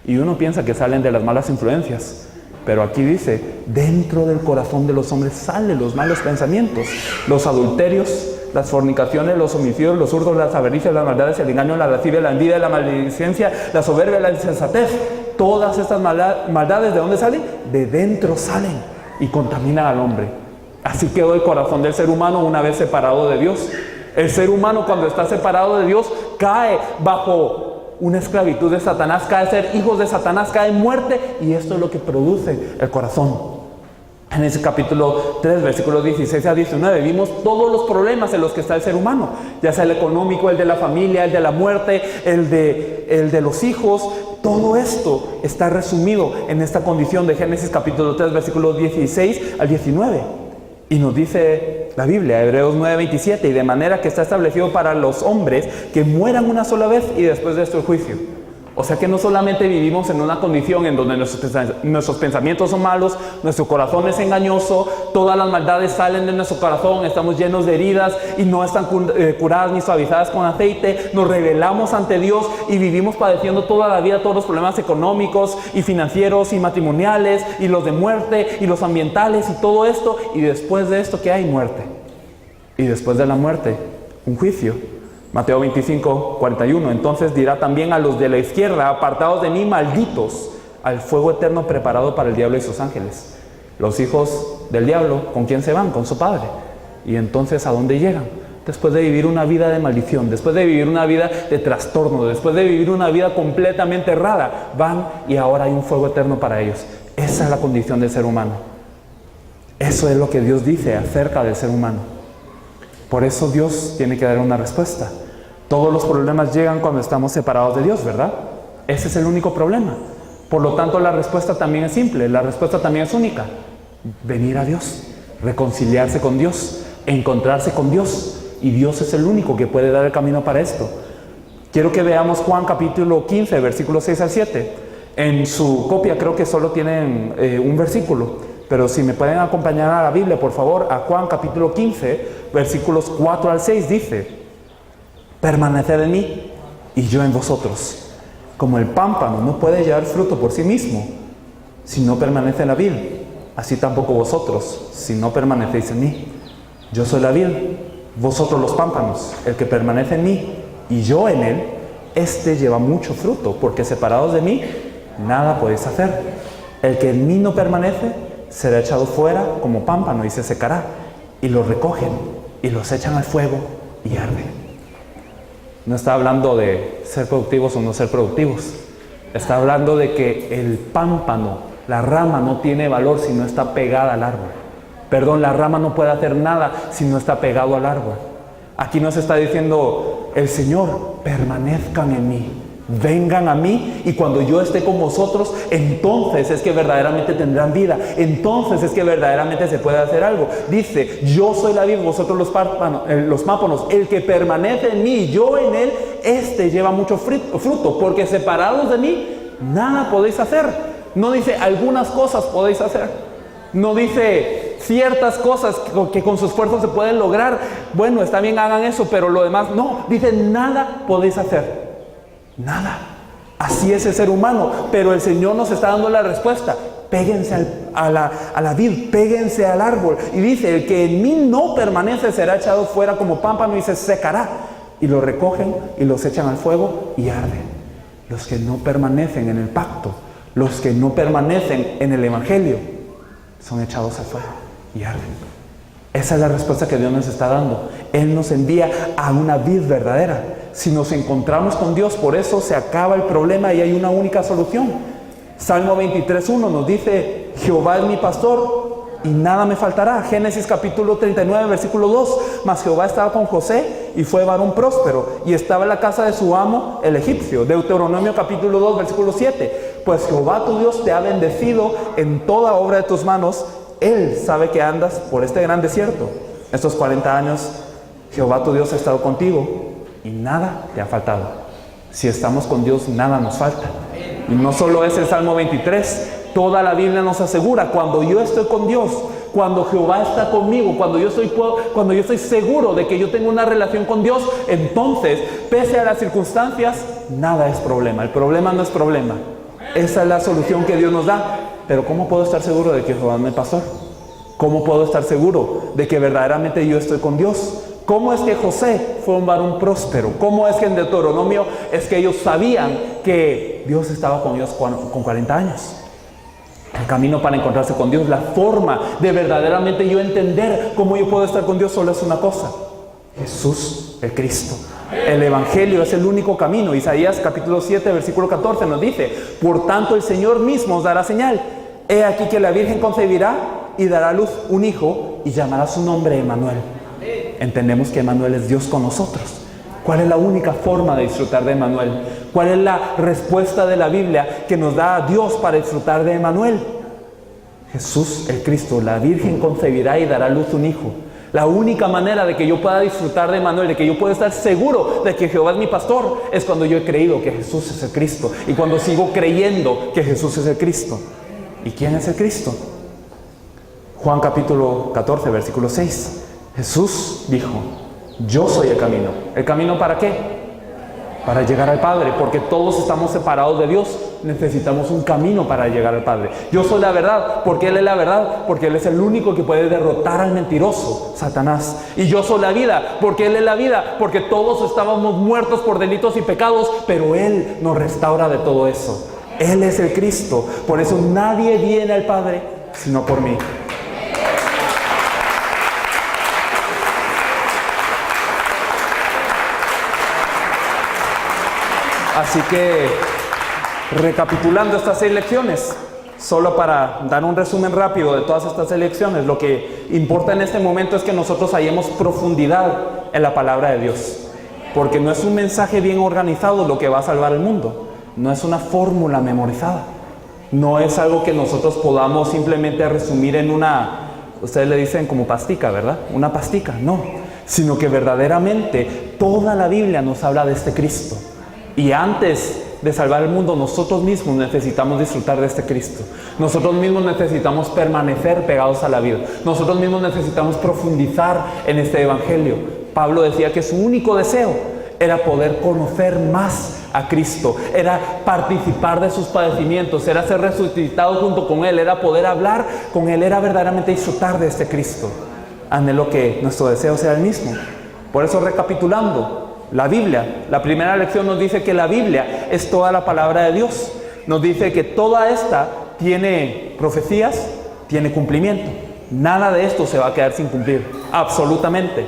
Y uno piensa que salen de las malas influencias. Pero aquí dice: dentro del corazón de los hombres salen los malos pensamientos, los adulterios, las fornicaciones, los homicidios, los hurtos, las avaricias, las maldades, el engaño, la lascivia, la envidia, la maledicencia, la soberbia, la insensatez. Todas estas maldades, ¿de dónde salen? De dentro salen y contaminan al hombre. Así quedó el corazón del ser humano una vez separado de Dios. El ser humano, cuando está separado de Dios, cae bajo una esclavitud de Satanás, cae a ser hijos de Satanás, cae en muerte, y esto es lo que produce el corazón. En ese capítulo 3, versículos 16 a 19, vimos todos los problemas en los que está el ser humano, ya sea el económico, el de la familia, el de la muerte, el de los hijos. Todo esto está resumido en esta condición de Génesis capítulo 3, versículos 16 al 19. Y nos dice la Biblia, Hebreos 9:27, y de manera que está establecido para los hombres que mueran una sola vez y después de esto el juicio. O sea que no solamente vivimos en una condición en donde nuestros pensamientos son malos, nuestro corazón es engañoso, todas las maldades salen de nuestro corazón, estamos llenos de heridas y no están curadas ni suavizadas con aceite, nos rebelamos ante Dios y vivimos padeciendo toda la vida todos los problemas económicos y financieros y matrimoniales y los de muerte y los ambientales y todo esto, y después de esto, ¿qué hay? Muerte. Y después de la muerte, un juicio. Mateo 25, 41. Entonces dirá también a los de la izquierda: apartados de mí, malditos, al fuego eterno preparado para el diablo y sus ángeles. Los hijos del diablo, ¿con quién se van? Con su padre. Y entonces, ¿a dónde llegan? Después de vivir una vida de maldición, después de vivir una vida de trastorno, después de vivir una vida completamente errada, van y ahora hay un fuego eterno para ellos. Esa es la condición del ser humano. Eso es lo que Dios dice acerca del ser humano. Por eso Dios tiene que dar una respuesta. Todos los problemas llegan cuando estamos separados de Dios, ¿verdad? Ese es el único problema. Por lo tanto, la respuesta también es simple, la respuesta también es única. Venir a Dios, reconciliarse con Dios, encontrarse con Dios. Y Dios es el único que puede dar el camino para esto. Quiero que veamos Juan capítulo 15, versículos 6 al 7. En su copia creo que solo tienen un versículo. Pero si me pueden acompañar a la Biblia, por favor, a Juan capítulo 15, versículos 4 al 6, dice: permaneced en mí y yo en vosotros. Como el pámpano no puede llevar fruto por sí mismo si no permanece en la vid, así tampoco vosotros si no permanecéis en mí. Yo soy la vid, vosotros los pámpanos. El que permanece en mí y yo en él, éste lleva mucho fruto, porque separados de mí nada podéis hacer. El que en mí no permanece será echado fuera como pámpano y se secará, y los recogen y los echan al fuego y arden. No está hablando de ser productivos o no ser productivos. Está hablando de que el pámpano, la rama, no tiene valor si no está pegada al árbol. Perdón, la rama no puede hacer nada si no está pegado al árbol. Aquí nos está diciendo el Señor: permanezcan en mí, vengan a mí, y cuando yo esté con vosotros, entonces es que verdaderamente tendrán vida, entonces es que verdaderamente se puede hacer algo. Dice, yo soy la vid, vosotros los pámpanos, el que permanece en mí y yo en él, este lleva mucho fruto, porque separados de mí, nada podéis hacer. No dice algunas cosas podéis hacer, no dice ciertas cosas que con su esfuerzo se pueden lograr. Bueno, está bien, hagan eso, pero lo demás no. Dice, nada podéis hacer. Nada. Así es el ser humano. Pero el Señor nos está dando la respuesta. Péguense a la vid, péguense al árbol. Y dice, el que en mí no permanece será echado fuera como pámpano y se secará. Y lo recogen y los echan al fuego y arden. Los que no permanecen en el pacto, los que no permanecen en el evangelio, son echados al fuego y arden. Esa es la respuesta que Dios nos está dando. Él nos envía a una vid verdadera. Si nos encontramos con Dios, por eso se acaba el problema y hay una única solución. Salmo 23:1 nos dice, Jehová es mi pastor y nada me faltará. Génesis capítulo 39, versículo 2. Mas Jehová estaba con José y fue varón próspero y estaba en la casa de su amo el egipcio. Deuteronomio capítulo 2, versículo 7. Pues Jehová tu Dios te ha bendecido en toda obra de tus manos. Él sabe que andas por este gran desierto. Estos 40 años Jehová tu Dios ha estado contigo y nada te ha faltado. Si estamos con Dios, nada nos falta. Y no solo es el Salmo 23, toda la Biblia nos asegura, cuando yo estoy con Dios, cuando Jehová está conmigo, cuando yo estoy seguro de que yo tengo una relación con Dios, entonces, pese a las circunstancias, nada es problema. El problema no es problema. Esa es la solución que Dios nos da. Pero ¿cómo puedo estar seguro de que Jehová es mi pastor? ¿Cómo puedo estar seguro de que verdaderamente yo estoy con Dios? ¿Cómo es que José fue un varón próspero? ¿Cómo es que en Deuteronomio es que ellos sabían que Dios estaba con ellos con 40 años? El camino para encontrarse con Dios, la forma de verdaderamente yo entender cómo yo puedo estar con Dios, solo es una cosa: Jesús, el Cristo. El evangelio es el único camino. Isaías capítulo 7, versículo 14 nos dice, por tanto el Señor mismo os dará señal. He aquí que la Virgen concebirá y dará a luz un hijo y llamará su nombre Emmanuel. Entendemos que Emmanuel es Dios con nosotros. ¿Cuál es la única forma de disfrutar de Emmanuel? ¿Cuál es la respuesta de la Biblia que nos da a Dios para disfrutar de Emmanuel? Jesús, el Cristo. La Virgen concebirá y dará a luz un hijo. La única manera de que yo pueda disfrutar de Emmanuel, de que yo pueda estar seguro de que Jehová es mi pastor, es cuando yo he creído que Jesús es el Cristo y cuando sigo creyendo que Jesús es el Cristo. ¿Y quién es el Cristo? Juan capítulo 14, versículo 6. Jesús dijo, yo soy el camino. ¿El camino para qué? Para llegar al Padre, porque todos estamos separados de Dios. Necesitamos un camino para llegar al Padre. Yo soy la verdad, porque Él es la verdad, porque Él es el único que puede derrotar al mentiroso, Satanás. Y yo soy la vida, porque Él es la vida, porque todos estábamos muertos por delitos y pecados, pero Él nos restaura de todo eso. Él es el Cristo, por eso nadie viene al Padre sino por mí. Así que, recapitulando estas 6 lecciones, solo para dar un resumen rápido de todas estas lecciones, lo que importa en este momento es que nosotros hallemos profundidad en la palabra de Dios. Porque no es un mensaje bien organizado lo que va a salvar el mundo. No es una fórmula memorizada. No es algo que nosotros podamos simplemente resumir en una, ustedes le dicen como pastica, ¿verdad? Una pastica, no. Sino que verdaderamente toda la Biblia nos habla de este Cristo. Y antes de salvar el mundo, nosotros mismos necesitamos disfrutar de este Cristo. Nosotros mismos necesitamos permanecer pegados a la vida. Nosotros mismos necesitamos profundizar en este evangelio. Pablo decía que su único deseo era poder conocer más a Cristo, era participar de sus padecimientos, era ser resucitado junto con Él, era poder hablar con Él, era verdaderamente disfrutar de este Cristo. Anhelo que nuestro deseo sea el mismo. Por eso, recapitulando, la Biblia, la primera lección nos dice que la Biblia es toda la palabra de Dios. Nos dice que toda esta tiene profecías, tiene cumplimiento. Nada de esto se va a quedar sin cumplir, absolutamente.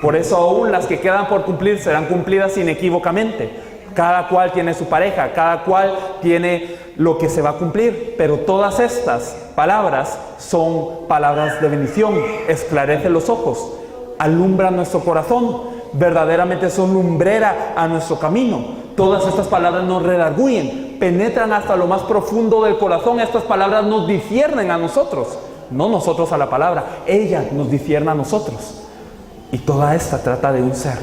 Por eso aún las que quedan por cumplir serán cumplidas inequívocamente. Cada cual tiene su pareja, cada cual tiene lo que se va a cumplir. Pero todas estas palabras son palabras de bendición. Esclarece los ojos, alumbra nuestro corazón, verdaderamente son lumbrera a nuestro camino. Todas estas palabras nos redarguyen, penetran hasta lo más profundo del corazón. Estas palabras nos disciernen a nosotros, no nosotros a la palabra, ella nos discierne a nosotros. Y toda esta trata de un ser,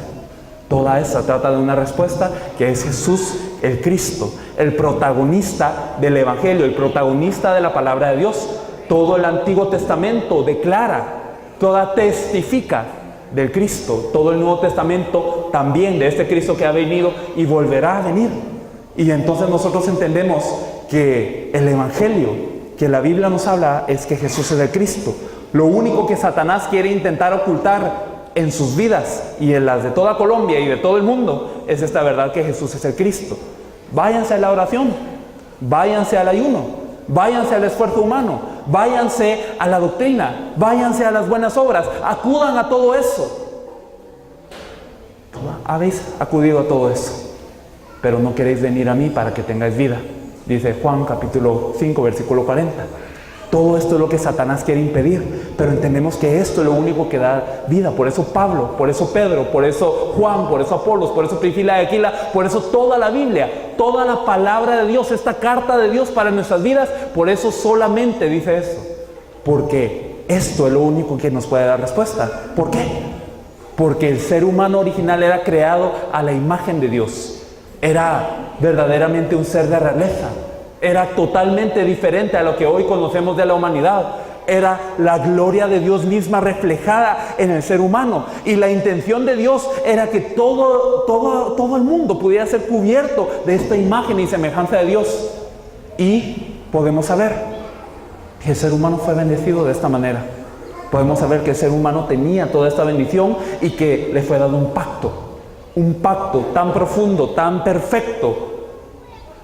toda esta trata de una respuesta que es Jesús el Cristo, el protagonista del Evangelio, el protagonista de la palabra de Dios. Todo el Antiguo Testamento declara, toda testifica del Cristo. Todo el Nuevo Testamento también de este Cristo que ha venido y volverá a venir. Y entonces nosotros entendemos que el Evangelio que la Biblia nos habla es que Jesús es el Cristo. Lo único que Satanás quiere intentar ocultar en sus vidas y en las de toda Colombia y de todo el mundo es esta verdad que Jesús es el Cristo. Váyanse a la oración, váyanse al ayuno, váyanse al esfuerzo humano, váyanse a la doctrina, váyanse a las buenas obras, acudan a todo eso. Habéis acudido a todo eso, pero no queréis venir a mí para que tengáis vida, dice Juan capítulo 5 versículo 40. Todo esto es lo que Satanás quiere impedir, pero entendemos que esto es lo único que da vida. Por eso Pablo, por eso Pedro, por eso Juan, por eso Apolos, por eso Priscila de Aquila, por eso toda la Biblia, toda la palabra de Dios, esta carta de Dios para nuestras vidas, por eso solamente dice esto. Porque esto es lo único que nos puede dar respuesta. ¿Por qué? Porque el ser humano original era creado a la imagen de Dios. Era verdaderamente un ser de realeza. Era totalmente diferente a lo que hoy conocemos de la humanidad. Era la gloria de Dios misma reflejada en el ser humano. Y la intención de Dios era que todo el mundo pudiera ser cubierto de esta imagen y semejanza de Dios. Y podemos saber que el ser humano fue bendecido de esta manera. Podemos saber que el ser humano tenía toda esta bendición y que le fue dado un pacto tan profundo, tan perfecto.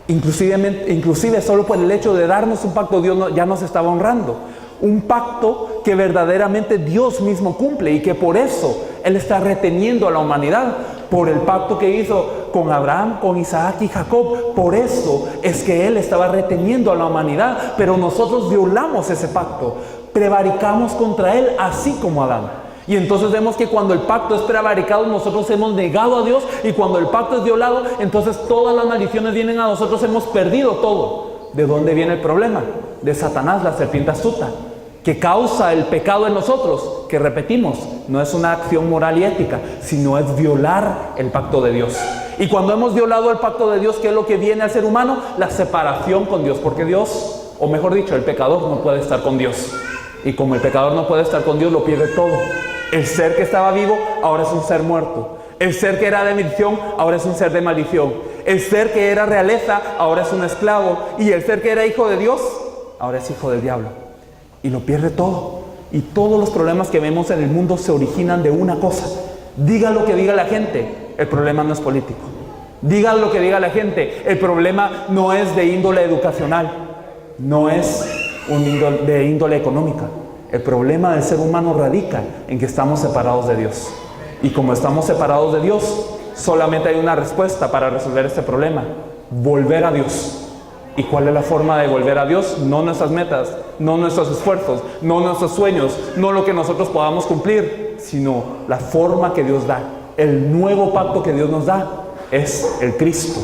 Inclusive solo por el hecho de darnos un pacto, Dios ya nos estaba honrando. Un pacto que verdaderamente Dios mismo cumple y que por eso Él está reteniendo a la humanidad. Por el pacto que hizo con Abraham, con Isaac y Jacob. Por eso es que Él estaba reteniendo a la humanidad. Pero nosotros violamos ese pacto. Prevaricamos contra Él así como Adán. Y entonces vemos que cuando el pacto es prevaricado, nosotros hemos negado a Dios. Y cuando el pacto es violado, entonces todas las maldiciones vienen a nosotros, hemos perdido todo. ¿De dónde viene el problema? De Satanás, la serpiente astuta, que causa el pecado en nosotros, que repetimos, no es una acción moral y ética, sino es violar el pacto de Dios. Y cuando hemos violado el pacto de Dios, ¿qué es lo que viene al ser humano? La separación con Dios, porque Dios, o mejor dicho, el pecador no puede estar con Dios. Y como el pecador no puede estar con Dios, lo pierde todo. El ser que estaba vivo, ahora es un ser muerto. El ser que era de bendición, ahora es un ser de maldición. El ser que era realeza, ahora es un esclavo. Y el ser que era hijo de Dios, ahora es hijo del diablo. Y lo pierde todo. Y todos los problemas que vemos en el mundo se originan de una cosa. Diga lo que diga la gente, el problema no es político. Diga lo que diga la gente, el problema no es de índole educacional. No es de índole económica. El problema del ser humano radica en que estamos separados de Dios. Y como estamos separados de Dios, solamente hay una respuesta para resolver este problema: volver a Dios. ¿Y cuál es la forma de volver a Dios? No nuestras metas, no nuestros esfuerzos, no nuestros sueños, no lo que nosotros podamos cumplir, sino la forma que Dios da. El nuevo pacto que Dios nos da es el Cristo.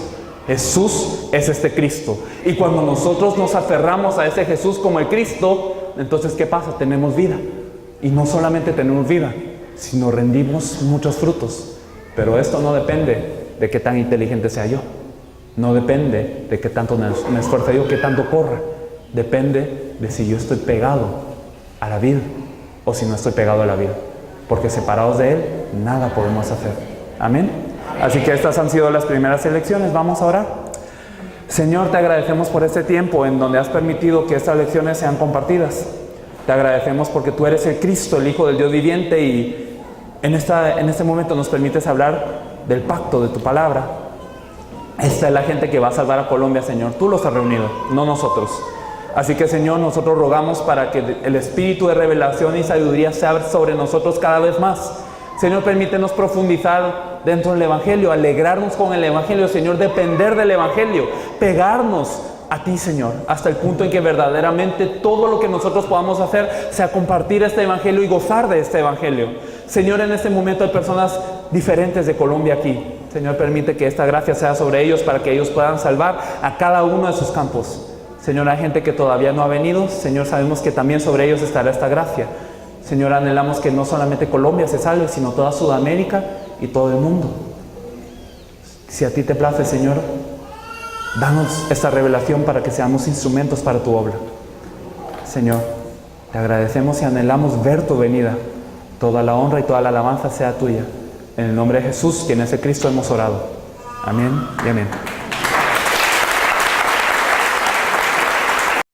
Jesús es este Cristo. Y cuando nosotros nos aferramos a ese Jesús como el Cristo, entonces ¿qué pasa? Tenemos vida. Y no solamente tenemos vida, sino rendimos muchos frutos. Pero esto no depende de qué tan inteligente sea yo. No depende de qué tanto me esfuerce yo, qué tanto corra. Depende de si yo estoy pegado a la vid o si no estoy pegado a la vid. Porque separados de Él, nada podemos hacer. Amén. Así que estas han sido las primeras lecciones. Vamos a orar. Señor, te agradecemos por este tiempo en donde has permitido que estas lecciones sean compartidas. Te agradecemos porque tú eres el Cristo, el Hijo del Dios viviente, y en este momento nos permites hablar del pacto de tu palabra. Esta es la gente que va a salvar a Colombia, Señor. Tú los has reunido, no nosotros. Así que, Señor, nosotros rogamos para que el espíritu de revelación y sabiduría se abra sobre nosotros cada vez más. Señor, permítenos profundizar dentro del Evangelio, alegrarnos con el Evangelio, Señor, depender del Evangelio, pegarnos a ti, Señor, hasta el punto en que verdaderamente todo lo que nosotros podamos hacer sea compartir este Evangelio y gozar de este Evangelio. Señor, en este momento hay personas diferentes de Colombia aquí. Señor, permite que esta gracia sea sobre ellos para que ellos puedan salvar a cada uno de sus campos. Señor, hay gente que todavía no ha venido. Señor, sabemos que también sobre ellos estará esta gracia. Señor, anhelamos que no solamente Colombia se salve, sino toda Sudamérica y todo el mundo. Si a ti te place, Señor, danos esta revelación para que seamos instrumentos para tu obra. Señor, te agradecemos y anhelamos ver tu venida. Toda la honra y toda la alabanza sea tuya. En el nombre de Jesús, quien es el Cristo, hemos orado. Amén y amén.